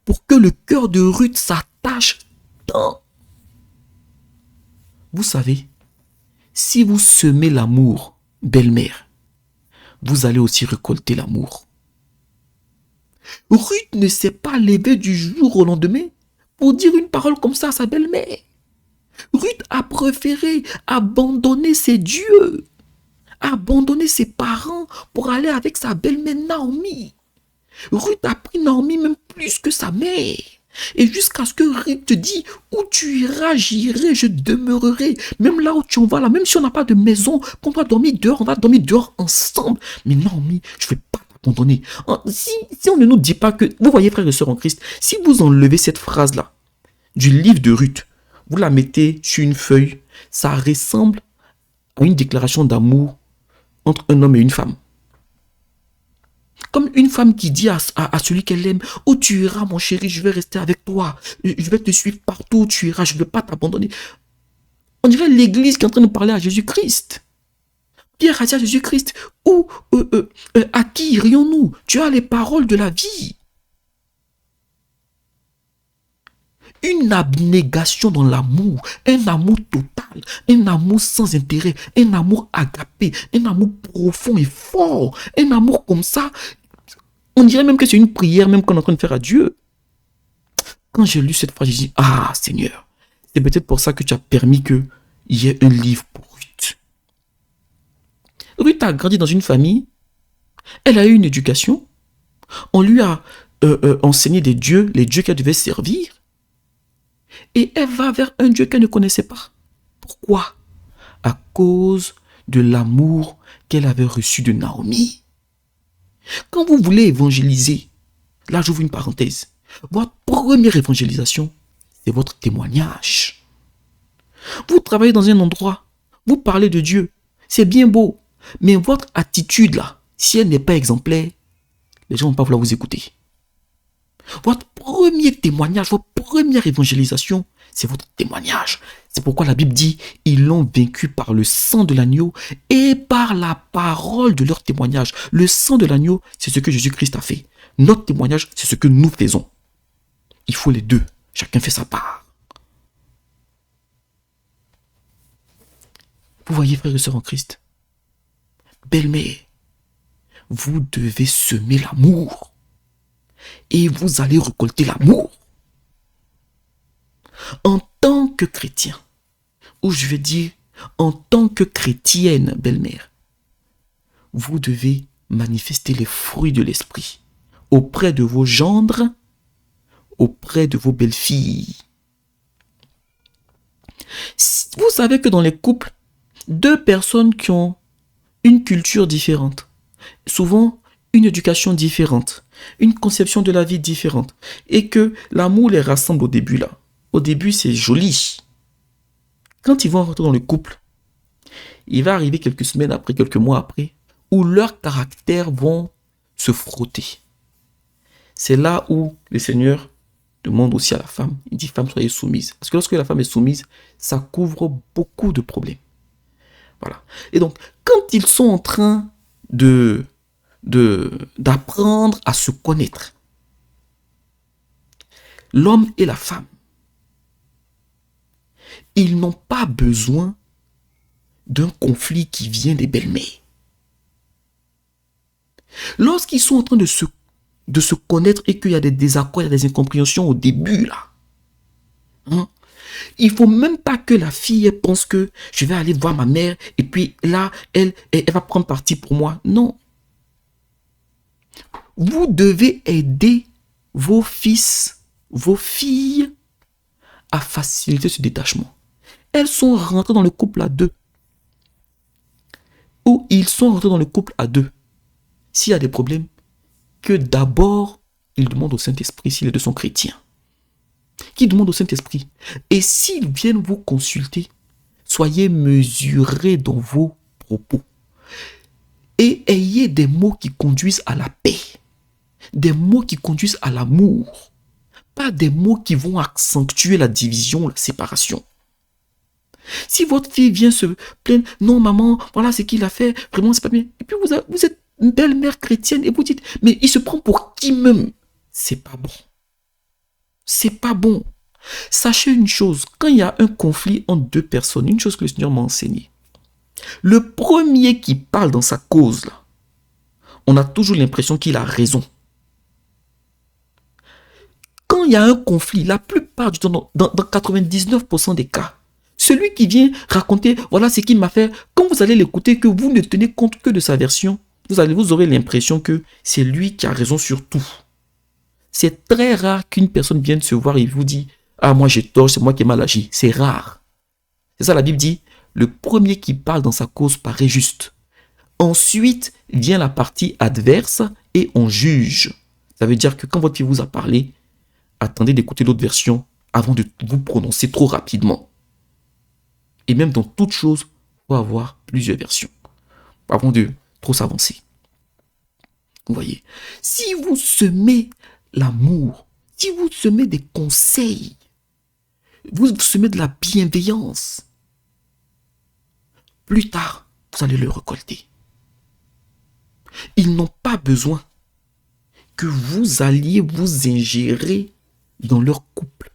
pour que le cœur de Ruth s'attache tant? Vous savez, si vous semez l'amour, belle-mère, vous allez aussi récolter l'amour. Ruth ne s'est pas levée du jour au lendemain pour dire une parole comme ça à sa belle-mère. Ruth a préféré abandonner ses dieux, a abandonné ses parents pour aller avec sa belle-mère Naomi. Ruth a pris Naomi même plus que sa mère. Et jusqu'à ce que Ruth te dise, où tu iras, j'irai, je demeurerai. Même là où tu en vas, là, même si on n'a pas de maison, qu'on doit dormir dehors, on va dormir dehors ensemble. Mais Naomi, je ne vais pas t'abandonner. Si on ne nous dit pas que, vous voyez frères et sœurs en Christ, si vous enlevez cette phrase-là du livre de Ruth, vous la mettez sur une feuille, ça ressemble à une déclaration d'amour entre un homme et une femme. Comme une femme qui dit à celui qu'elle aime, « Oh, tu iras, mon chéri, je vais rester avec toi. Je vais te suivre partout où tu iras, je ne vais pas t'abandonner. » On dirait l'église qui est en train de parler à Jésus-Christ. Pierre a dit à Jésus-Christ, « À qui irions-nous? Tu as les paroles de la vie. » Une abnégation dans l'amour, un amour total, un amour sans intérêt, un amour agapé, un amour profond et fort, un amour comme ça. On dirait même que c'est une prière même qu'on est en train de faire à Dieu. Quand j'ai lu cette phrase, j'ai dit, ah Seigneur, c'est peut-être pour ça que tu as permis qu'il y ait un livre pour Ruth. Ruth a grandi dans une famille, elle a eu une éducation, on lui a enseigné des dieux, les dieux qu'elle devait servir. Et elle va vers un Dieu qu'elle ne connaissait pas. Pourquoi? À cause de l'amour qu'elle avait reçu de Naomi. Quand vous voulez évangéliser, là j'ouvre une parenthèse, votre première évangélisation, c'est votre témoignage. Vous travaillez dans un endroit, vous parlez de Dieu, c'est bien beau, mais votre attitude là, si elle n'est pas exemplaire, les gens ne vont pas vouloir vous écouter. Votre premier témoignage, votre première évangélisation, c'est votre témoignage. C'est pourquoi la Bible dit, ils l'ont vaincu par le sang de l'agneau et par la parole de leur témoignage. Le sang de l'agneau, c'est ce que Jésus-Christ a fait. Notre témoignage, c'est ce que nous faisons. Il faut les deux. Chacun fait sa part. Vous voyez, frères et sœurs en Christ, belle-mère, vous devez semer l'amour. Et vous allez récolter l'amour. En tant que chrétien, ou je vais dire, en tant que chrétienne, belle-mère, vous devez manifester les fruits de l'esprit auprès de vos gendres, auprès de vos belles-filles. Vous savez que dans les couples, deux personnes qui ont une culture différente, souvent une éducation différente, une conception de la vie différente, et que l'amour les rassemble au début là. Au début, c'est joli. Quand ils vont rentrer dans le couple, il va arriver quelques semaines après, quelques mois après, où leurs caractères vont se frotter. C'est là où le Seigneur demande aussi à la femme, il dit, femme, soyez soumise. Parce que lorsque la femme est soumise, ça couvre beaucoup de problèmes. Voilà. Et donc, quand ils sont en train d'apprendre à se connaître, l'homme et la femme, ils n'ont pas besoin d'un conflit qui vient des belles-mères. Lorsqu'ils sont en train de se connaître et qu'il y a des désaccords, il y a des incompréhensions au début là, il ne faut même pas que la fille pense que je vais aller voir ma mère et puis là, elle va prendre parti pour moi. Non. Vous devez aider vos fils, vos filles à faciliter ce détachement. Elles sont rentrées dans le couple à deux. Ou ils sont rentrés dans le couple à deux. S'il y a des problèmes, que d'abord, ils demandent au Saint-Esprit si les deux sont chrétiens. Qu'ils demandent au Saint-Esprit. Et s'ils viennent vous consulter, soyez mesurés dans vos propos. Et ayez des mots qui conduisent à la paix. Des mots qui conduisent à l'amour. Pas des mots qui vont accentuer la division, la séparation. Si votre fille vient se plaindre, non maman, voilà ce qu'il a fait, vraiment c'est pas bien. Et puis vous êtes une belle-mère chrétienne et vous dites, mais il se prend pour qui même? C'est pas bon. C'est pas bon. Sachez une chose, quand il y a un conflit entre deux personnes, une chose que le Seigneur m'a enseigné, le premier qui parle dans sa cause, là, on a toujours l'impression qu'il a raison. Quand il y a un conflit, la plupart du temps, dans 99% des cas, celui qui vient raconter, voilà ce qu'il m'a fait, quand vous allez l'écouter, que vous ne tenez compte que de sa version, vous aurez l'impression que c'est lui qui a raison sur tout. C'est très rare qu'une personne vienne se voir et vous dit, ah moi j'ai tort, c'est moi qui ai mal agi. C'est rare. C'est ça la Bible dit, le premier qui parle dans sa cause paraît juste. Ensuite vient la partie adverse et on juge. Ça veut dire que quand votre fille vous a parlé, attendez d'écouter l'autre version avant de vous prononcer trop rapidement. Et même dans toute chose, il faut avoir plusieurs versions avant de trop s'avancer. Vous voyez, si vous semez l'amour, si vous semez des conseils, vous semez de la bienveillance, plus tard, vous allez le récolter. Ils n'ont pas besoin que vous alliez vous ingérer dans leur couple.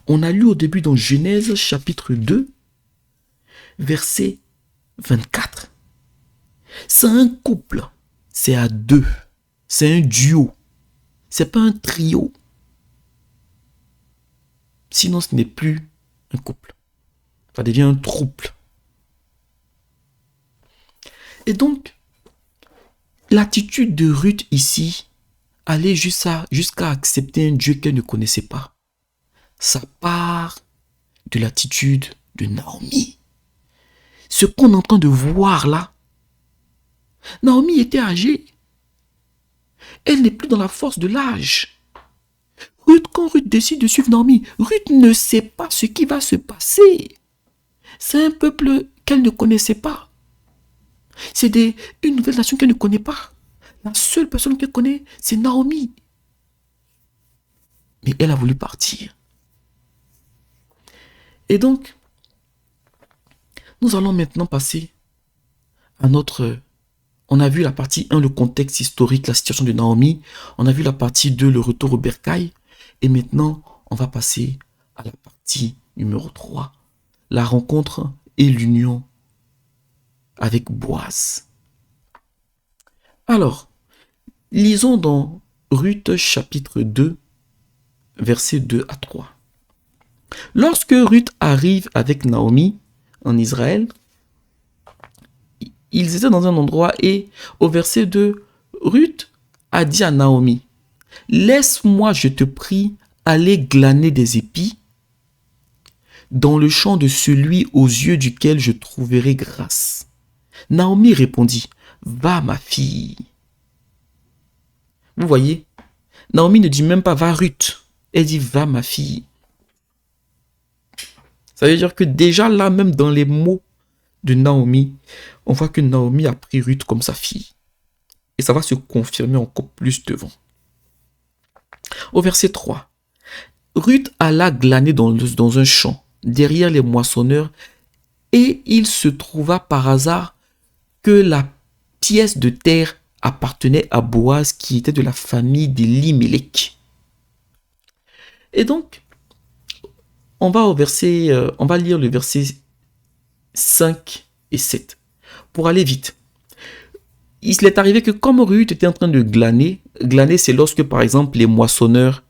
On a lu au début dans Genèse chapitre 2, verset 24. C'est un couple, c'est à deux, c'est un duo, c'est pas un trio. Sinon ce n'est plus un couple, ça devient un trouble. Et donc, l'attitude de Ruth ici, allait jusqu'à accepter un Dieu qu'elle ne connaissait pas. Ça part de l'attitude de Naomi. Ce qu'on est en train de voir là, Naomi était âgée. Elle n'est plus dans la force de l'âge. Quand Ruth décide de suivre Naomi, Ruth ne sait pas ce qui va se passer. C'est un peuple qu'elle ne connaissait pas. C'est une nouvelle nation qu'elle ne connaît pas. La seule personne qu'elle connaît, c'est Naomi. Mais elle a voulu partir. Et donc, nous allons maintenant passer à notre... On a vu la partie 1, le contexte historique, la situation de Naomi. On a vu la partie 2, le retour au bercail. Et maintenant, on va passer à la partie numéro 3, la rencontre et l'union avec Boaz. Alors, lisons dans Ruth chapitre 2, versets 2 à 3. Lorsque Ruth arrive avec Naomi en Israël, ils étaient dans un endroit et au verset 2, Ruth a dit à Naomi, « Laisse-moi, je te prie, aller glaner des épis dans le champ de celui aux yeux duquel je trouverai grâce. » Naomi répondit, « Va ma fille. » Vous voyez, Naomi ne dit même pas « Va Ruth », elle dit « Va ma fille ». Ça veut dire que déjà là, même dans les mots de Naomi, on voit que Naomi a pris Ruth comme sa fille. Et ça va se confirmer encore plus devant. Au verset 3, Ruth alla glaner dans un champ, derrière les moissonneurs, et il se trouva par hasard que la pièce de terre appartenait à Boaz, qui était de la famille d'Elimelech. Et donc, on va lire le verset 5 et 7. Pour aller vite. Il est arrivé que comme Ruth était en train de glaner c'est lorsque par exemple les moissonneurs,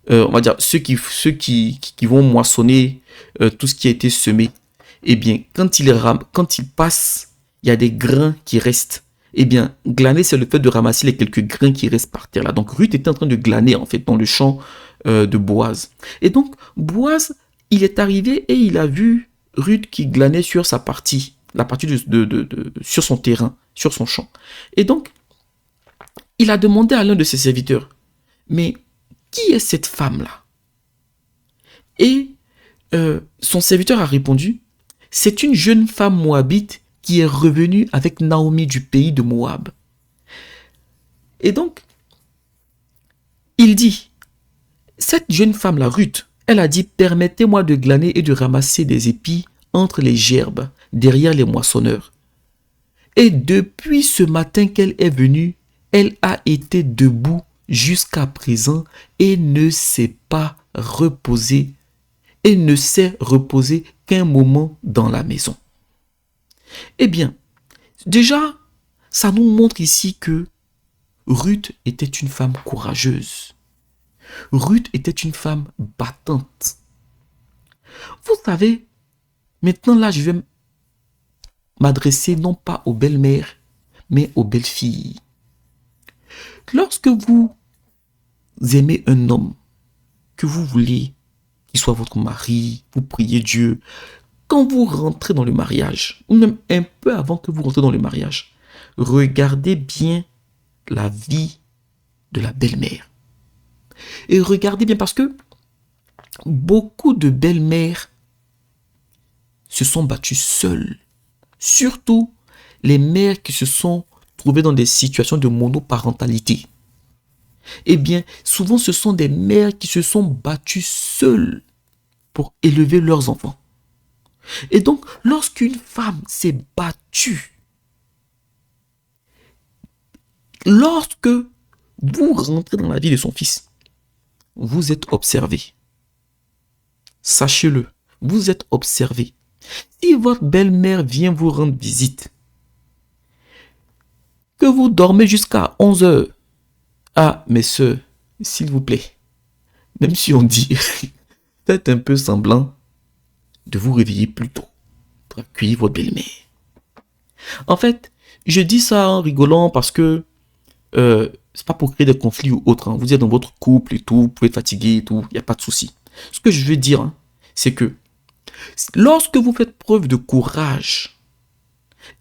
on va dire ceux qui vont moissonner tout ce qui a été semé, eh bien quand ils passent, il y a des grains qui restent. Eh bien glaner c'est le fait de ramasser les quelques grains qui restent par terre là. Donc Ruth était en train de glaner en fait dans le champ de Boaz. Et donc Boaz, il est arrivé et il a vu Ruth qui glanait sur sa partie, la partie sur son terrain, sur son champ. Et donc, il a demandé à l'un de ses serviteurs, mais qui est cette femme-là? Et son serviteur a répondu, c'est une jeune femme moabite qui est revenue avec Naomi du pays de Moab. Et donc, il dit, cette jeune femme-là, Ruth, elle a dit, permettez-moi de glaner et de ramasser des épis entre les gerbes, derrière les moissonneurs. Et depuis ce matin qu'elle est venue, elle a été debout jusqu'à présent et ne s'est pas reposée, et ne s'est reposée qu'un moment dans la maison. Eh bien, déjà, ça nous montre ici que Ruth était une femme courageuse. Ruth était une femme battante. Vous savez, Maintenant, là, je vais m'adresser non pas aux belles-mères, mais aux belles-filles. Lorsque vous aimez un homme, que vous voulez qu'il soit votre mari, vous priez Dieu, quand vous rentrez dans le mariage, ou même un peu avant que vous rentrez dans le mariage, regardez bien la vie de la belle-mère. Et regardez bien parce que beaucoup de belles-mères se sont battues seules. Surtout les mères qui se sont trouvées dans des situations de monoparentalité. Eh bien, souvent ce sont des mères qui se sont battues seules pour élever leurs enfants. Et donc, lorsqu'une femme s'est battue, lorsque vous rentrez dans la vie de son fils, vous êtes observé. Sachez-le, vous êtes observé. Si votre belle-mère vient vous rendre visite, que vous dormez jusqu'à 11 heures, ah, mes soeurs, s'il vous plaît, même si on dit, faites un peu semblant de vous réveiller plus tôt pour accueillir votre belle-mère. En fait, je dis ça en rigolant parce que c'est pas pour créer des conflits ou autre. Vous êtes dans votre couple et tout, vous pouvez être fatigué et tout, il n'y a pas de souci. Ce que je veux dire, c'est que lorsque vous faites preuve de courage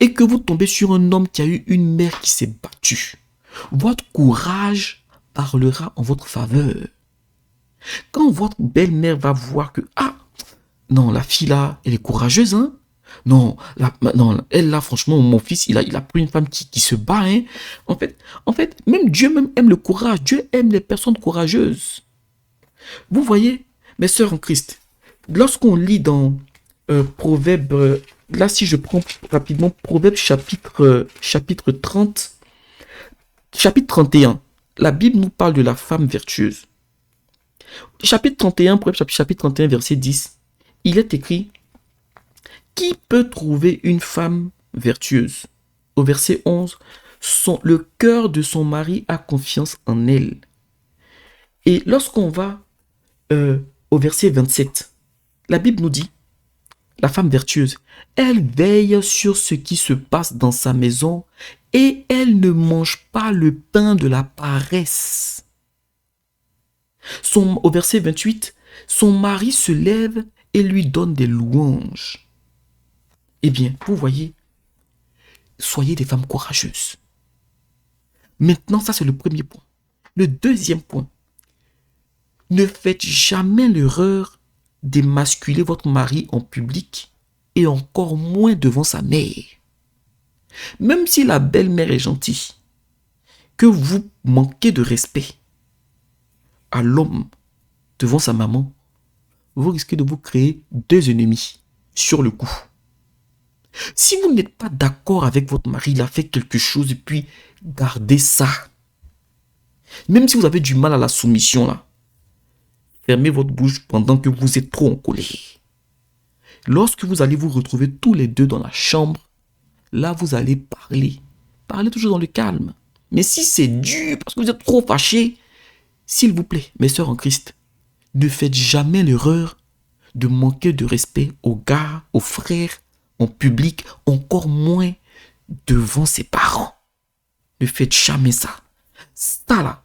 et que vous tombez sur un homme qui a eu une mère qui s'est battue, votre courage parlera en votre faveur. Quand votre belle-mère va voir que, ah, non, la fille là, elle est courageuse, hein. Non, elle là, franchement, mon fils, il a pris une femme qui se bat, hein. En fait, même Dieu même aime le courage. Dieu aime les personnes courageuses. Vous voyez, mes sœurs en Christ, lorsqu'on lit dans Proverbe, là, si je prends rapidement Proverbe chapitre 30, chapitre 31, la Bible nous parle de la femme vertueuse. Chapitre 31, Proverbe chapitre 31, verset 10, il est écrit: qui peut trouver une femme vertueuse? Au verset 11, le cœur de son mari a confiance en elle. Et lorsqu'on va au verset 27, la Bible nous dit, la femme vertueuse, elle veille sur ce qui se passe dans sa maison et elle ne mange pas le pain de la paresse. Au verset 28, son mari se lève et lui donne des louanges. Eh bien, vous voyez, soyez des femmes courageuses. Maintenant, ça c'est le premier point. Le deuxième point, ne faites jamais l'erreur d'émasculer votre mari en public et encore moins devant sa mère. Même si la belle-mère est gentille, que vous manquez de respect à l'homme devant sa maman, vous risquez de vous créer deux ennemis sur le coup. Si vous n'êtes pas d'accord avec votre mari, il a fait quelque chose et puis gardez ça. Même si vous avez du mal à la soumission là, fermez votre bouche pendant que vous êtes trop en colère. Lorsque vous allez vous retrouver tous les deux dans la chambre, là vous allez parler. Parlez toujours dans le calme. Mais si c'est dur parce que vous êtes trop fâchés, s'il vous plaît, mes sœurs en Christ, ne faites jamais l'erreur de manquer de respect aux gars, aux frères, en public, encore moins devant ses parents. Ne faites jamais ça. Ça là,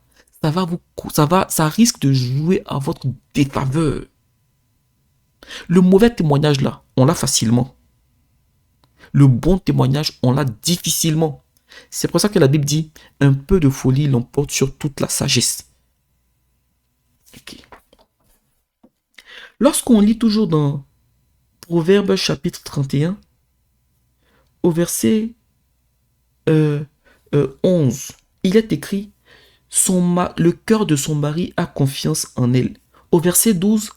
ça risque de jouer à votre défaveur. Le mauvais témoignage là, on l'a facilement. Le bon témoignage, on l'a difficilement. C'est pour ça que la Bible dit, un peu de folie l'emporte sur toute la sagesse. Okay. Lorsqu'on lit toujours dans Proverbe chapitre 31, au verset 11, il est écrit, le cœur de son mari a confiance en elle. Au verset 12,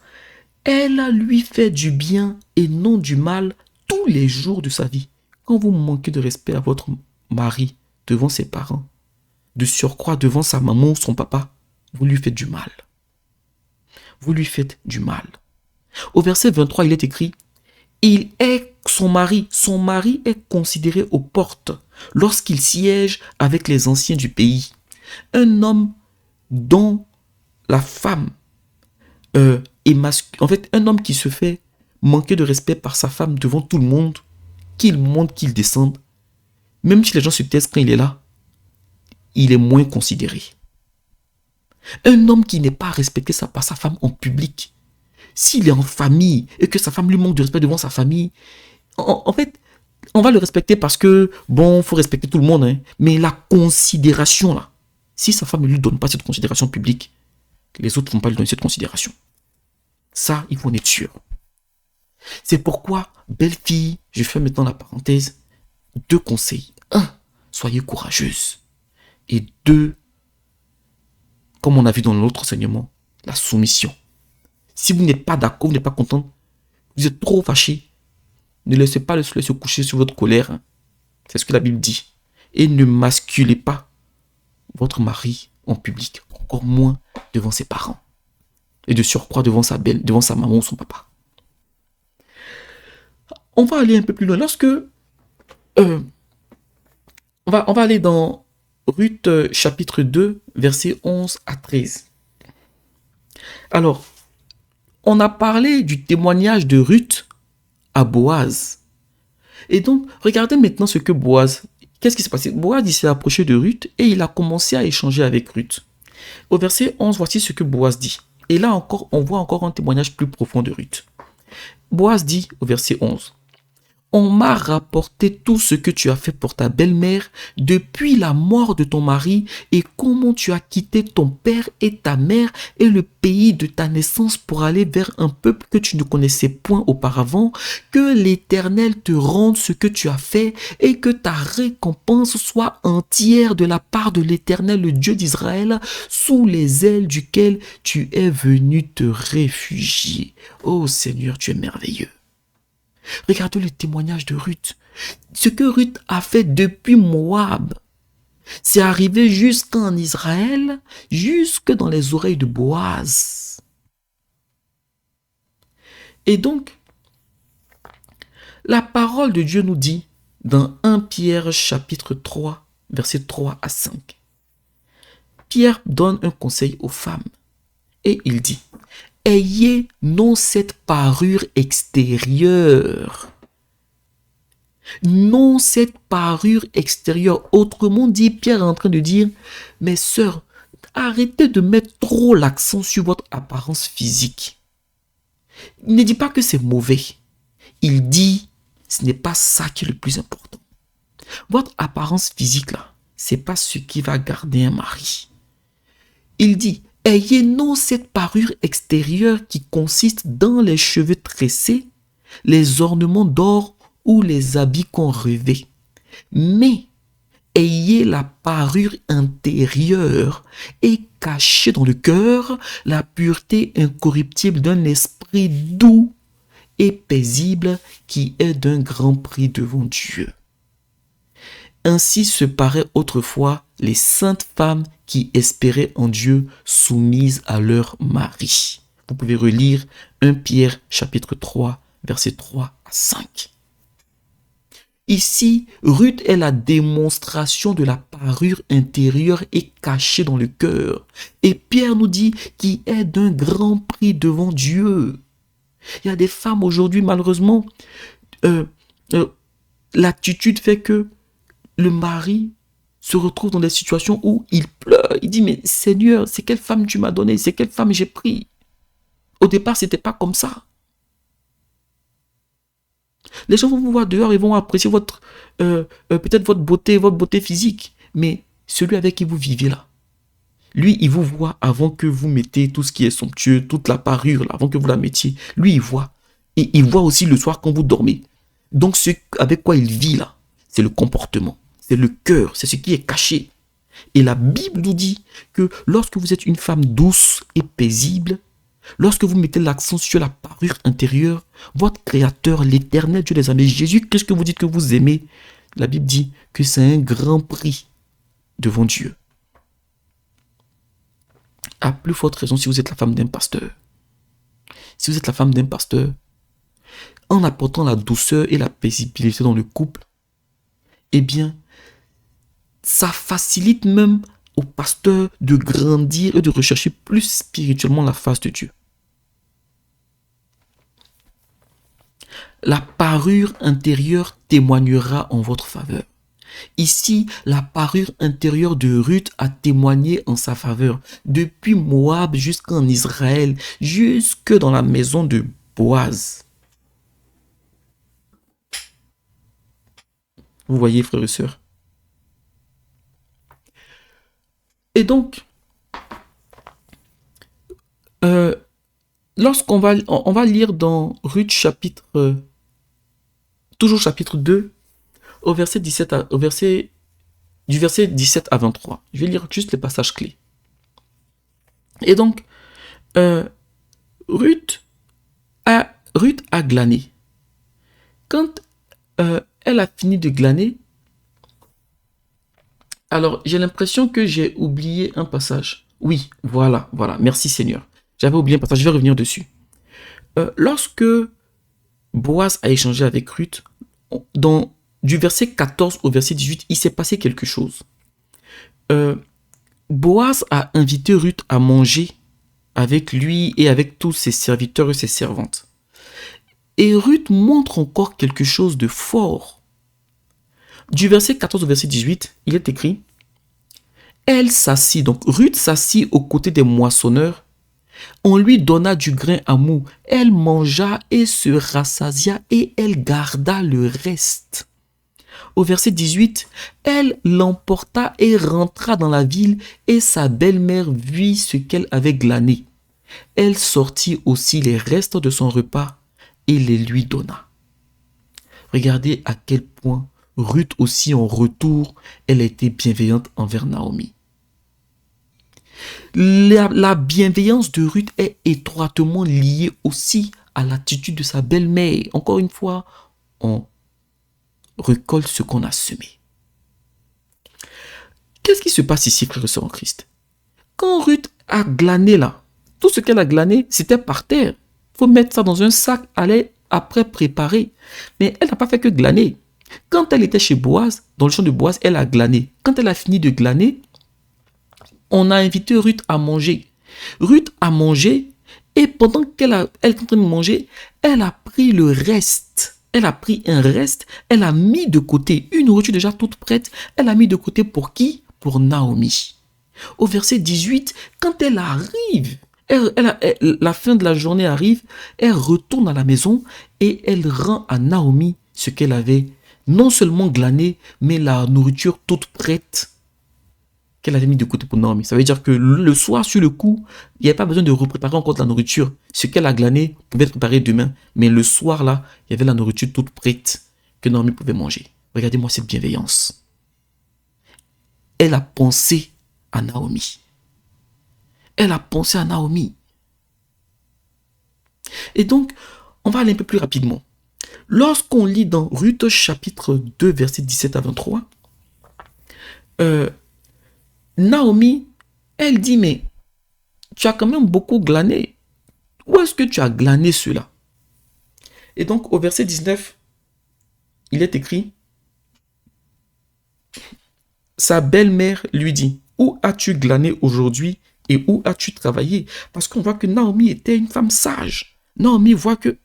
elle lui fait du bien et non du mal tous les jours de sa vie. Quand vous manquez de respect à votre mari devant ses parents, de surcroît devant sa maman ou son papa, vous lui faites du mal. Vous lui faites du mal. Au verset 23, il est écrit, il est son mari est considéré aux portes lorsqu'il siège avec les anciens du pays. Un homme dont la femme est masculine, en fait, un homme qui se fait manquer de respect par sa femme devant tout le monde, qu'il monte, qu'il descende, même si les gens se taisent quand il est là, il est moins considéré. Un homme qui n'est pas respecté par sa femme en public, s'il est en famille et que sa femme lui manque de respect devant sa famille, en fait, on va le respecter parce que, bon, il faut respecter tout le monde, hein, mais la considération, là, si sa femme ne lui donne pas cette considération publique, les autres ne vont pas lui donner cette considération. Ça, il faut en être sûr. C'est pourquoi, belle fille, je fais maintenant la parenthèse, 2 conseils. 1, soyez courageuse. Et 2, comme on a vu dans l'autre enseignement, la soumission. Si vous n'êtes pas d'accord, vous n'êtes pas content, vous êtes trop fâché, ne laissez pas le soleil se coucher sur votre colère. C'est ce que la Bible dit. Et ne masculez pas votre mari en public, encore moins devant ses parents. Et de surcroît devant sa belle, devant sa maman ou son papa. On va aller un peu plus loin. On va aller dans Ruth chapitre 2, versets 11 à 13. Alors, on a parlé du témoignage de Ruth à Boaz. Et donc, regardez maintenant ce que Boaz... Qu'est-ce qui s'est passé? Boaz, il s'est approché de Ruth et il a commencé à échanger avec Ruth. Au verset 11, voici ce que Boaz dit. Et là encore, on voit encore un témoignage plus profond de Ruth. Boaz dit au verset 11. On m'a rapporté tout ce que tu as fait pour ta belle-mère depuis la mort de ton mari et comment tu as quitté ton père et ta mère et le pays de ta naissance pour aller vers un peuple que tu ne connaissais point auparavant. Que l'Éternel te rende ce que tu as fait et que ta récompense soit entière de la part de l'Éternel, le Dieu d'Israël, sous les ailes duquel tu es venu te réfugier. Ô Seigneur, tu es merveilleux. Regardez le témoignage de Ruth. Ce que Ruth a fait depuis Moab, c'est arrivé jusqu'en Israël, jusque dans les oreilles de Boaz. Et donc, la parole de Dieu nous dit dans 1 Pierre chapitre 3, versets 3 à 5. Pierre donne un conseil aux femmes et il dit: ayez non cette parure extérieure. Non cette parure extérieure. Autrement dit, Pierre est en train de dire, mes sœurs, arrêtez de mettre trop l'accent sur votre apparence physique. Il ne dit pas que c'est mauvais. Il dit, ce n'est pas ça qui est le plus important. Votre apparence physique là, c'est pas ce qui va garder un mari. Il dit, ayez non cette parure extérieure qui consiste dans les cheveux tressés, les ornements d'or ou les habits qu'on revêt. Mais ayez la parure intérieure et cachez dans le cœur la pureté incorruptible d'un esprit doux et paisible qui est d'un grand prix devant Dieu. Ainsi se paraient autrefois les saintes femmes qui espéraient en Dieu soumises à leur mari. Vous pouvez relire 1 Pierre chapitre 3, versets 3 à 5. Ici, Ruth est la démonstration de la parure intérieure et cachée dans le cœur. Et Pierre nous dit qu'il est d'un grand prix devant Dieu. Il y a des femmes aujourd'hui, malheureusement, l'attitude fait que le mari se retrouve dans des situations où il pleure. Il dit, mais Seigneur, c'est quelle femme tu m'as donnée? C'est quelle femme j'ai pris? Au départ, c'était pas comme ça. Les gens vont vous voir dehors, ils vont apprécier peut-être votre beauté physique. Mais celui avec qui vous vivez là, lui, il vous voit avant que vous mettez tout ce qui est somptueux, toute la parure, là, avant que vous la mettiez. Lui, il voit. Et il voit aussi le soir quand vous dormez. Donc, ce avec quoi il vit là, c'est le comportement. C'est le cœur, c'est ce qui est caché. Et la Bible nous dit que lorsque vous êtes une femme douce et paisible, lorsque vous mettez l'accent sur la parure intérieure, votre Créateur, l'Éternel Dieu des armées, Jésus, qu'est-ce que vous dites que vous aimez? La Bible dit que c'est un grand prix devant Dieu. À plus forte raison si vous êtes la femme d'un pasteur. Si vous êtes la femme d'un pasteur, en apportant la douceur et la paisibilité dans le couple, eh bien, ça facilite même au pasteur de grandir et de rechercher plus spirituellement la face de Dieu. la parure intérieure témoignera en votre faveur. Ici, la parure intérieure de Ruth a témoigné en sa faveur. Depuis Moab jusqu'en Israël, jusque dans la maison de Boaz. Vous voyez, frères et sœurs. Et donc, lorsqu'on va lire dans Ruth chapitre, toujours chapitre 2, du verset 17 à 23. Je vais lire juste les passages clés. Et donc, Ruth a glané. Quand elle a fini de glaner, alors j'ai l'impression que j'ai oublié un passage. Oui, voilà, merci Seigneur. J'avais oublié un passage, je vais revenir dessus. Lorsque Boaz a échangé avec Ruth, du verset 14 au verset 18, il s'est passé quelque chose. Boaz a invité Ruth à manger avec lui et avec tous ses serviteurs et ses servantes. Et Ruth montre encore quelque chose de fort. Du verset 14 au verset 18, il est écrit: elle s'assit, donc Ruth s'assit aux côtés des moissonneurs. On lui donna du grain à moudre. Elle mangea et se rassasia et elle garda le reste. Au verset 18, elle l'emporta et rentra dans la ville et sa belle-mère vit ce qu'elle avait glané. Elle sortit aussi les restes de son repas et les lui donna. Regardez à quel point Ruth aussi en retour, elle a été bienveillante envers Naomi. La bienveillance de Ruth est étroitement liée aussi à l'attitude de sa belle-mère. Encore une fois, on récolte ce qu'on a semé. Qu'est-ce qui se passe ici, frères et sœurs en Christ? Quand Ruth a glané là, tout ce qu'elle a glané, c'était par terre. Il faut mettre ça dans un sac, aller après préparer. Mais elle n'a pas fait que glaner. Quand elle était chez Boaz, dans le champ de Boaz, elle a glané. Quand elle a fini de glaner, on a invité Ruth à manger. Ruth a mangé et pendant qu'elle est en train de manger, elle a pris le reste. Elle a pris un reste, elle a mis de côté une nourriture déjà toute prête. Elle a mis de côté pour qui? Pour Naomi. Au verset 18, quand elle arrive, la fin de la journée arrive, elle retourne à la maison et elle rend à Naomi ce qu'elle avait non seulement glané, mais la nourriture toute prête qu'elle avait mis de côté pour Naomi. Ça veut dire que le soir, sur le coup, il n'y avait pas besoin de repréparer encore de la nourriture. Ce qu'elle a glané pouvait être préparé demain. Mais le soir, là, il y avait la nourriture toute prête que Naomi pouvait manger. Regardez-moi cette bienveillance. Elle a pensé à Naomi. Elle a pensé à Naomi. Et donc, on va aller un peu plus rapidement. Lorsqu'on lit dans Ruth chapitre 2, verset 17 à 23, Naomi, elle dit, mais tu as quand même beaucoup glané. Où est-ce que tu as glané cela? Et donc, au verset 19, il est écrit, sa belle-mère lui dit, où as-tu glané aujourd'hui et où as-tu travaillé? Parce qu'on voit que Naomi était une femme sage. Naomi voit que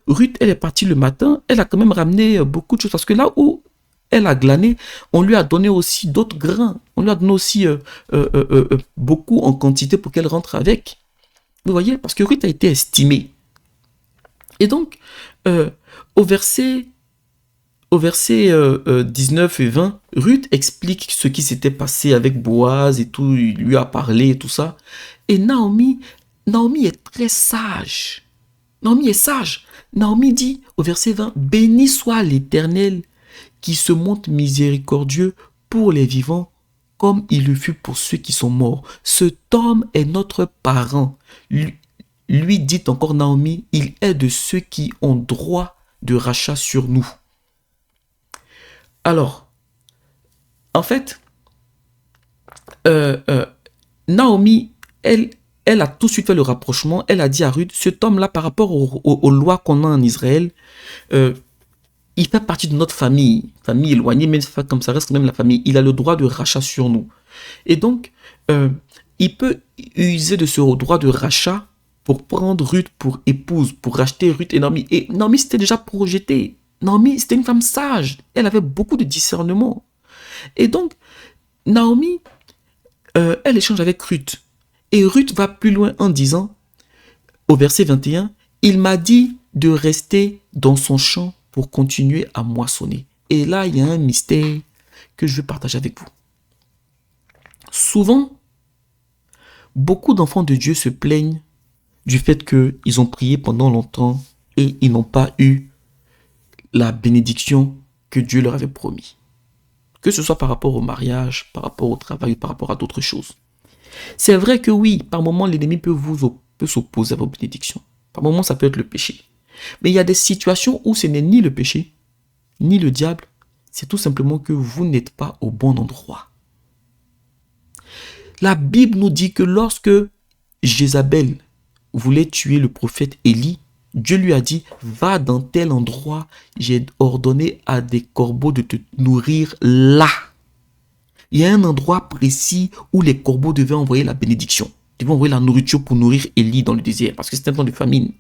Ruth, elle est partie le matin, elle a quand même ramené beaucoup de choses. Parce que là où elle a glané, on lui a donné aussi d'autres grains. On lui a donné aussi beaucoup en quantité pour qu'elle rentre avec. Vous voyez, parce que Ruth a été estimée. Et donc, au verset 19 et 20, Ruth explique ce qui s'était passé avec Boaz et tout, il lui a parlé et tout ça. Et Naomi est très sage. Naomi est sage. Naomi dit au verset 20, « Béni soit l'Éternel qui se montre miséricordieux pour les vivants, comme il le fut pour ceux qui sont morts. Cet homme est notre parent. » Lui dit encore Naomi, il est de ceux qui ont droit de rachat sur nous. Alors, en fait, Naomi, elle a tout de suite fait le rapprochement. Elle a dit à Ruth, cet homme-là, par rapport aux lois qu'on a en Israël, il fait partie de notre famille éloignée, mais comme ça reste quand même la famille. Il a le droit de rachat sur nous. Et donc, il peut user de ce droit de rachat pour prendre Ruth pour épouse, pour racheter Ruth et Naomi. Et Naomi s'était déjà projetée. Naomi, c'était une femme sage. Elle avait beaucoup de discernement. Et donc, Naomi, elle échange avec Ruth. Et Ruth va plus loin en disant, au verset 21, « Il m'a dit de rester dans son champ pour continuer à moissonner. » Et là, il y a un mystère que je veux partager avec vous. Souvent, beaucoup d'enfants de Dieu se plaignent du fait qu'ils ont prié pendant longtemps et ils n'ont pas eu la bénédiction que Dieu leur avait promis. Que ce soit par rapport au mariage, par rapport au travail, par rapport à d'autres choses. C'est vrai que oui, par moments, l'ennemi peut s'opposer à vos bénédictions. Par moments, ça peut être le péché. Mais il y a des situations où ce n'est ni le péché, ni le diable, c'est tout simplement que vous n'êtes pas au bon endroit. La Bible nous dit que lorsque Jézabel voulait tuer le prophète Élie, Dieu lui a dit, va dans tel endroit, j'ai ordonné à des corbeaux de te nourrir là. Il y a un endroit précis où les corbeaux devaient envoyer la bénédiction, devaient envoyer la nourriture pour nourrir Élie dans le désert, parce que c'était un temps de famine.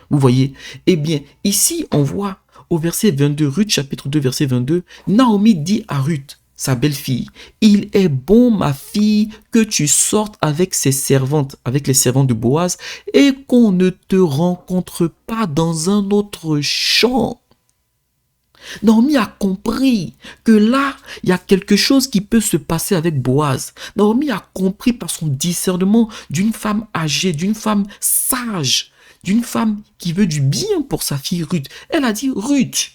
Vous voyez? Eh bien, ici, on voit au verset 22, Ruth chapitre 2, verset 22, Naomi dit à Ruth, sa belle-fille, il est bon, ma fille, que tu sortes avec ses servantes, avec les servantes de Boaz, et qu'on ne te rencontre pas dans un autre champ. Naomi a compris que là, il y a quelque chose qui peut se passer avec Boaz. Naomi a compris par son discernement d'une femme âgée, d'une femme sage, d'une femme qui veut du bien pour sa fille Ruth. Elle a dit, Ruth,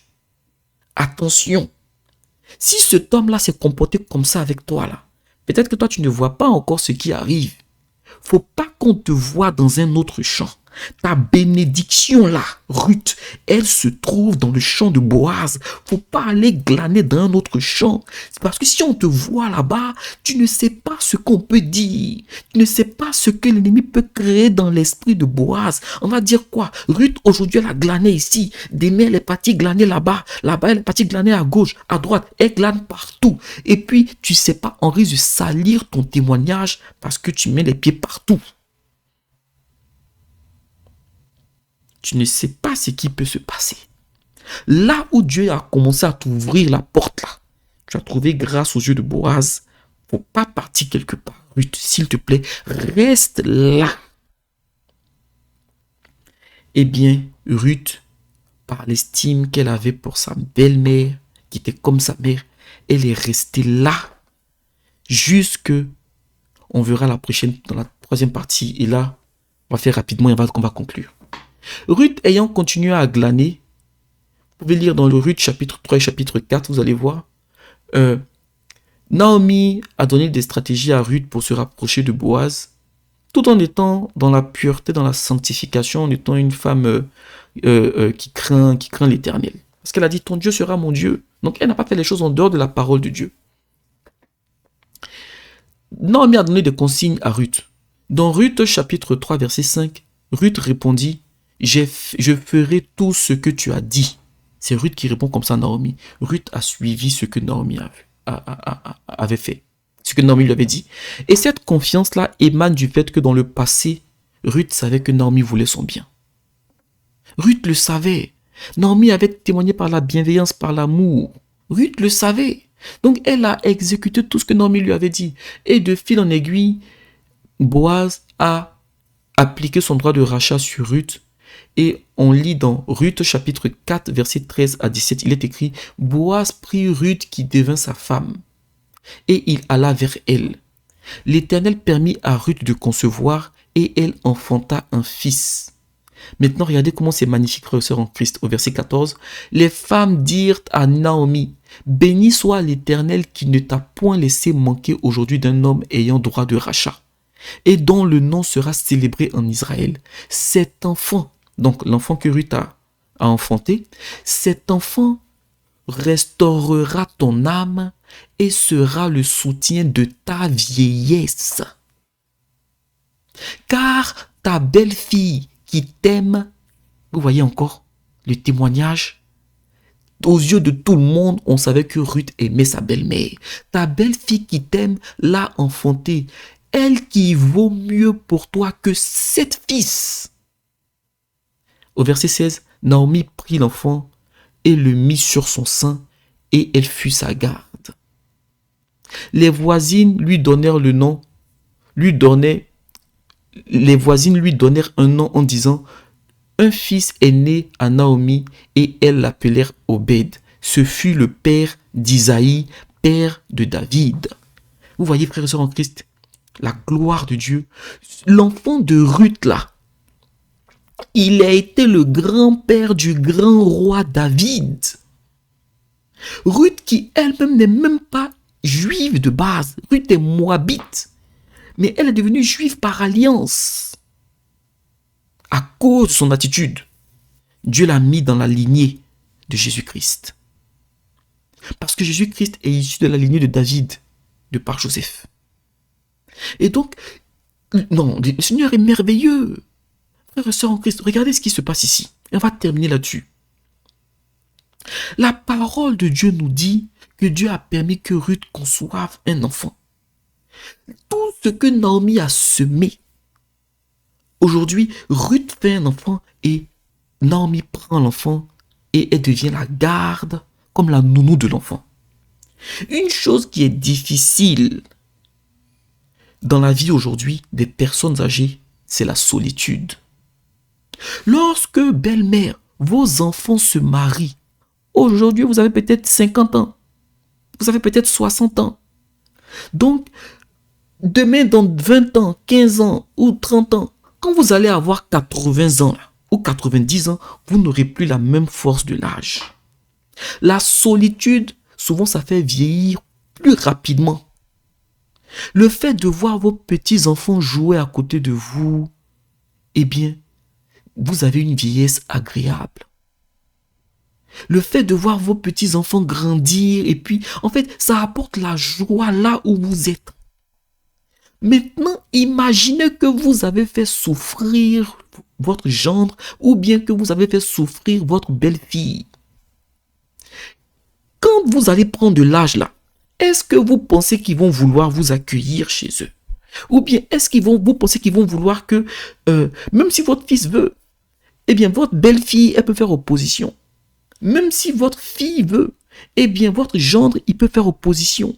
attention. Si cet homme-là s'est comporté comme ça avec toi, là, peut-être que toi, tu ne vois pas encore ce qui arrive. Faut pas qu'on te voie dans un autre champ. Ta bénédiction là, Ruth, elle se trouve dans le champ de Boaz. Faut pas aller glaner dans un autre champ. C'est parce que si on te voit là-bas, tu ne sais pas ce qu'on peut dire. Tu ne sais pas ce que l'ennemi peut créer dans l'esprit de Boaz. On va dire quoi? Ruth, aujourd'hui, elle a glané ici. Demain, elle est partie glaner là-bas. Là-bas, elle est partie glaner à gauche, à droite. Elle glane partout. Et puis, tu sais pas, on risque de salir ton témoignage parce que tu mets les pieds partout. Tu ne sais pas ce qui peut se passer. Là où Dieu a commencé à t'ouvrir la porte, là, tu as trouvé grâce aux yeux de Boaz. Faut pas partir quelque part. Ruth, s'il te plaît, reste là. Eh bien, Ruth, par l'estime qu'elle avait pour sa belle-mère, qui était comme sa mère, elle est restée là. Jusque, on verra la prochaine, dans la troisième partie. Et là, on va faire rapidement et on va conclure. Ruth ayant continué à glaner, vous pouvez lire dans le Ruth chapitre 3 et chapitre 4, vous allez voir, Naomi a donné des stratégies à Ruth pour se rapprocher de Boaz, tout en étant dans la pureté, dans la sanctification, en étant une femme qui craint l'Éternel. Parce qu'elle a dit, ton Dieu sera mon Dieu. Donc elle n'a pas fait les choses en dehors de la parole de Dieu. Naomi a donné des consignes à Ruth. Dans Ruth chapitre 3 verset 5, Ruth répondit, je ferai tout ce que tu as dit. C'est Ruth qui répond comme ça à Naomi. Ruth a suivi ce que Naomi avait fait. Ce que Naomi lui avait dit. Et cette confiance-là émane du fait que dans le passé, Ruth savait que Naomi voulait son bien. Ruth le savait. Naomi avait témoigné par la bienveillance, par l'amour. Ruth le savait. Donc elle a exécuté tout ce que Naomi lui avait dit. Et de fil en aiguille, Boaz a appliqué son droit de rachat sur Ruth. Et on lit dans Ruth chapitre 4 verset 13 à 17, il est écrit, Boaz prit Ruth qui devint sa femme et il alla vers elle. L'Éternel permit à Ruth de concevoir et elle enfanta un fils. Maintenant, regardez comment c'est magnifique, frères et sœurs en Christ. Au verset 14, les femmes dirent à Naomi, béni soit l'Éternel qui ne t'a point laissé manquer aujourd'hui d'un homme ayant droit de rachat et dont le nom sera célébré en Israël. Cet enfant, donc l'enfant que Ruth a enfanté, cet enfant restaurera ton âme et sera le soutien de ta vieillesse. Car ta belle-fille qui t'aime, vous voyez encore le témoignage, aux yeux de tout le monde, on savait que Ruth aimait sa belle-mère. Ta belle-fille qui t'aime l'a enfantée. elle qui vaut mieux pour toi que 7 fils. Au verset 16, Naomi prit l'enfant et le mit sur son sein, et elle fut sa garde. Les voisines lui donnèrent le nom, les voisines lui donnèrent un nom en disant: un fils est né à Naomi, et elles l'appelèrent Obed. Ce fut le père d'Isaïe, père de David. Vous voyez, frères et sœurs en Christ, la gloire de Dieu. L'enfant de Ruth là, il a été le grand-père du grand roi David. Ruth qui elle-même n'est même pas juive de base. Ruth est moabite. Mais elle est devenue juive par alliance. À cause de son attitude, Dieu l'a mis dans la lignée de Jésus-Christ. Parce que Jésus-Christ est issu de la lignée de David, de par Joseph. Et donc, non, le Seigneur est merveilleux. Frères et sœurs en Christ, regardez ce qui se passe ici. Et on va terminer là-dessus. La parole de Dieu nous dit que Dieu a permis que Ruth conçoive un enfant. Tout ce que Naomi a semé, aujourd'hui, Ruth fait un enfant et Naomi prend l'enfant et elle devient la garde, comme la nounou de l'enfant. Une chose qui est difficile dans la vie aujourd'hui des personnes âgées, c'est la solitude. Lorsque, belle-mère, vos enfants se marient, aujourd'hui vous avez peut-être 50 ans, vous avez peut-être 60 ans. Donc, demain dans 20 ans, 15 ans ou 30 ans, quand vous allez avoir 80 ans ou 90 ans, vous n'aurez plus la même force de l'âge. La solitude, souvent ça fait vieillir plus rapidement. Le fait de voir vos petits-enfants jouer à côté de vous, eh bien, vous avez une vieillesse agréable. Le fait de voir vos petits-enfants grandir, et puis, en fait, ça apporte la joie là où vous êtes. Maintenant, imaginez que vous avez fait souffrir votre gendre, ou bien que vous avez fait souffrir votre belle-fille. Quand vous allez prendre de l'âge là, est-ce que vous pensez qu'ils vont vouloir vous accueillir chez eux? Ou bien est-ce qu'ils vous pensez qu'ils vont vouloir que, même si votre fils veut, eh bien votre belle-fille, elle peut faire opposition. Même si votre fille veut, eh bien votre gendre, il peut faire opposition.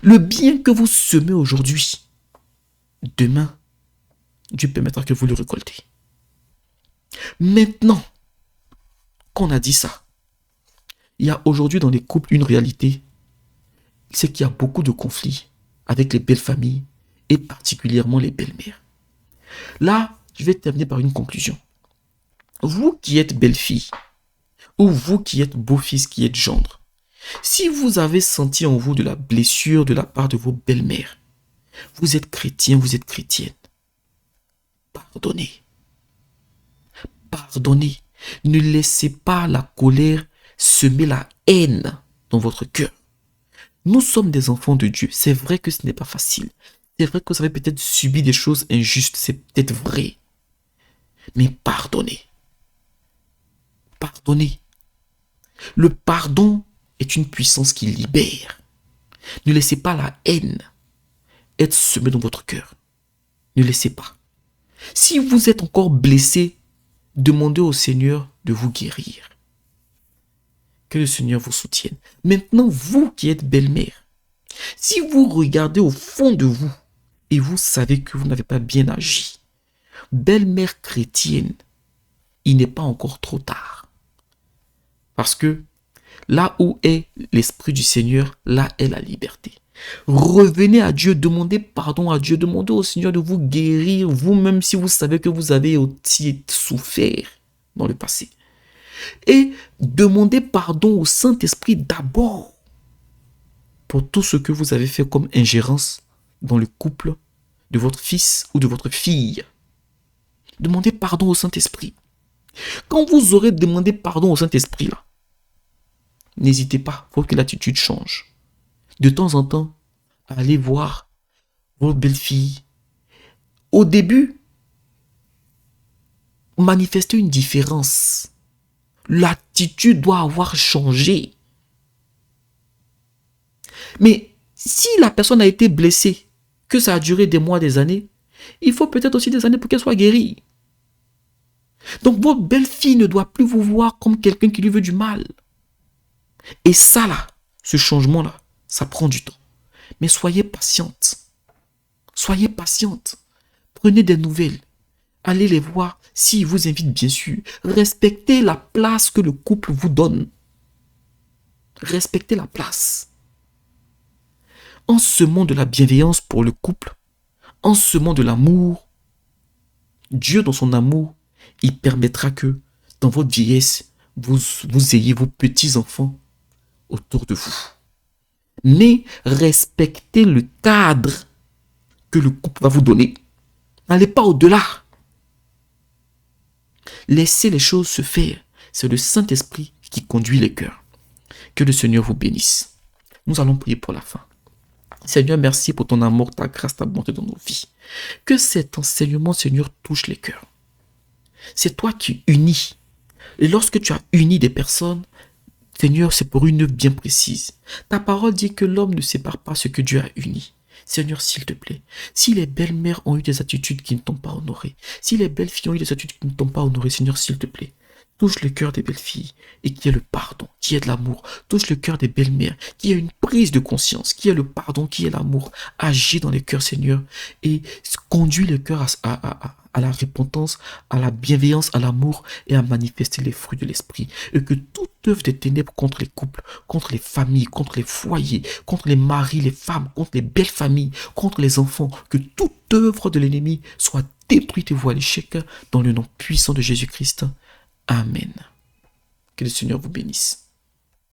Le bien que vous semez aujourd'hui, demain, Dieu permettra que vous le récoltez. Maintenant qu'on a dit ça, il y a aujourd'hui dans les couples une réalité, c'est qu'il y a beaucoup de conflits avec les belles familles et particulièrement les belles-mères. Là, je vais terminer par une conclusion. Vous qui êtes belle-fille, ou vous qui êtes beau-fils, qui êtes gendre, si vous avez senti en vous de la blessure de la part de vos belles-mères, vous êtes chrétien, vous êtes chrétienne, pardonnez. Pardonnez. Ne laissez pas la colère semer la haine dans votre cœur. Nous sommes des enfants de Dieu. C'est vrai que ce n'est pas facile. C'est vrai que vous avez peut-être subi des choses injustes. C'est peut-être vrai. Mais pardonnez. Pardonnez. Le pardon est une puissance qui libère. Ne laissez pas la haine être semée dans votre cœur. Ne laissez pas. Si vous êtes encore blessé, demandez au Seigneur de vous guérir. Que le Seigneur vous soutienne. Maintenant, vous qui êtes belle-mère, si vous regardez au fond de vous et vous savez que vous n'avez pas bien agi, belle-mère chrétienne, il n'est pas encore trop tard. Parce que là où est l'Esprit du Seigneur, là est la liberté. Revenez à Dieu, demandez pardon à Dieu, demandez au Seigneur de vous guérir, vous-même si vous savez que vous avez aussi souffert dans le passé. Et demandez pardon au Saint-Esprit d'abord pour tout ce que vous avez fait comme ingérence dans le couple de votre fils ou de votre fille. Demandez pardon au Saint-Esprit. Quand vous aurez demandé pardon au Saint-Esprit, là, n'hésitez pas, il faut que l'attitude change. De temps en temps, allez voir vos belles-filles. Au début, manifestez une différence. L'attitude doit avoir changé. Mais Si la personne a été blessée, que ça a duré des mois, des années, il faut peut-être aussi des années pour qu'elle soit guérie. Donc votre belle-fille ne doit plus vous voir comme quelqu'un qui lui veut du mal. Et ça là, ce changement-là, ça prend du temps. Mais soyez patiente. Soyez patiente. Prenez des nouvelles. Allez les voir s'ils vous invitent, bien sûr. Respectez la place que le couple vous donne. Respectez la place. En semant de la bienveillance pour le couple, en semant de l'amour, Dieu dans son amour, il permettra que dans votre vieillesse, vous ayez vos petits-enfants autour de vous. Mais respectez le cadre que le couple va vous donner. N'allez pas au-delà. Laissez les choses se faire. C'est le Saint-Esprit qui conduit les cœurs. Que le Seigneur vous bénisse. Nous allons prier pour la fin. Seigneur, merci pour ton amour, ta grâce, ta bonté dans nos vies. Que cet enseignement, Seigneur, touche les cœurs. C'est toi qui unis. Et lorsque tu as uni des personnes, Seigneur, c'est pour une œuvre bien précise. Ta parole dit que l'homme ne sépare pas ce que Dieu a uni. Seigneur, s'il te plaît, si les belles-mères ont eu des attitudes qui ne t'ont pas honoré, si les belles-filles ont eu des attitudes qui ne t'ont pas honoré, Seigneur, s'il te plaît, touche le cœur des belles-filles et qui ait le pardon, qui ait de l'amour. Touche le cœur des belles-mères, qui ait une prise de conscience, qui ait le pardon, qui ait l'amour. Agis dans les cœurs, Seigneur, et conduis le cœur à la repentance, à la bienveillance, à l'amour et à manifester les fruits de l'esprit. Et que toute œuvre des ténèbres contre les couples, contre les familles, contre les foyers, contre les maris, les femmes, contre les belles familles, contre les enfants, que toute œuvre de l'ennemi soit détruite et voie à l'échec dans le nom puissant de Jésus-Christ. Amen. Que le Seigneur vous bénisse.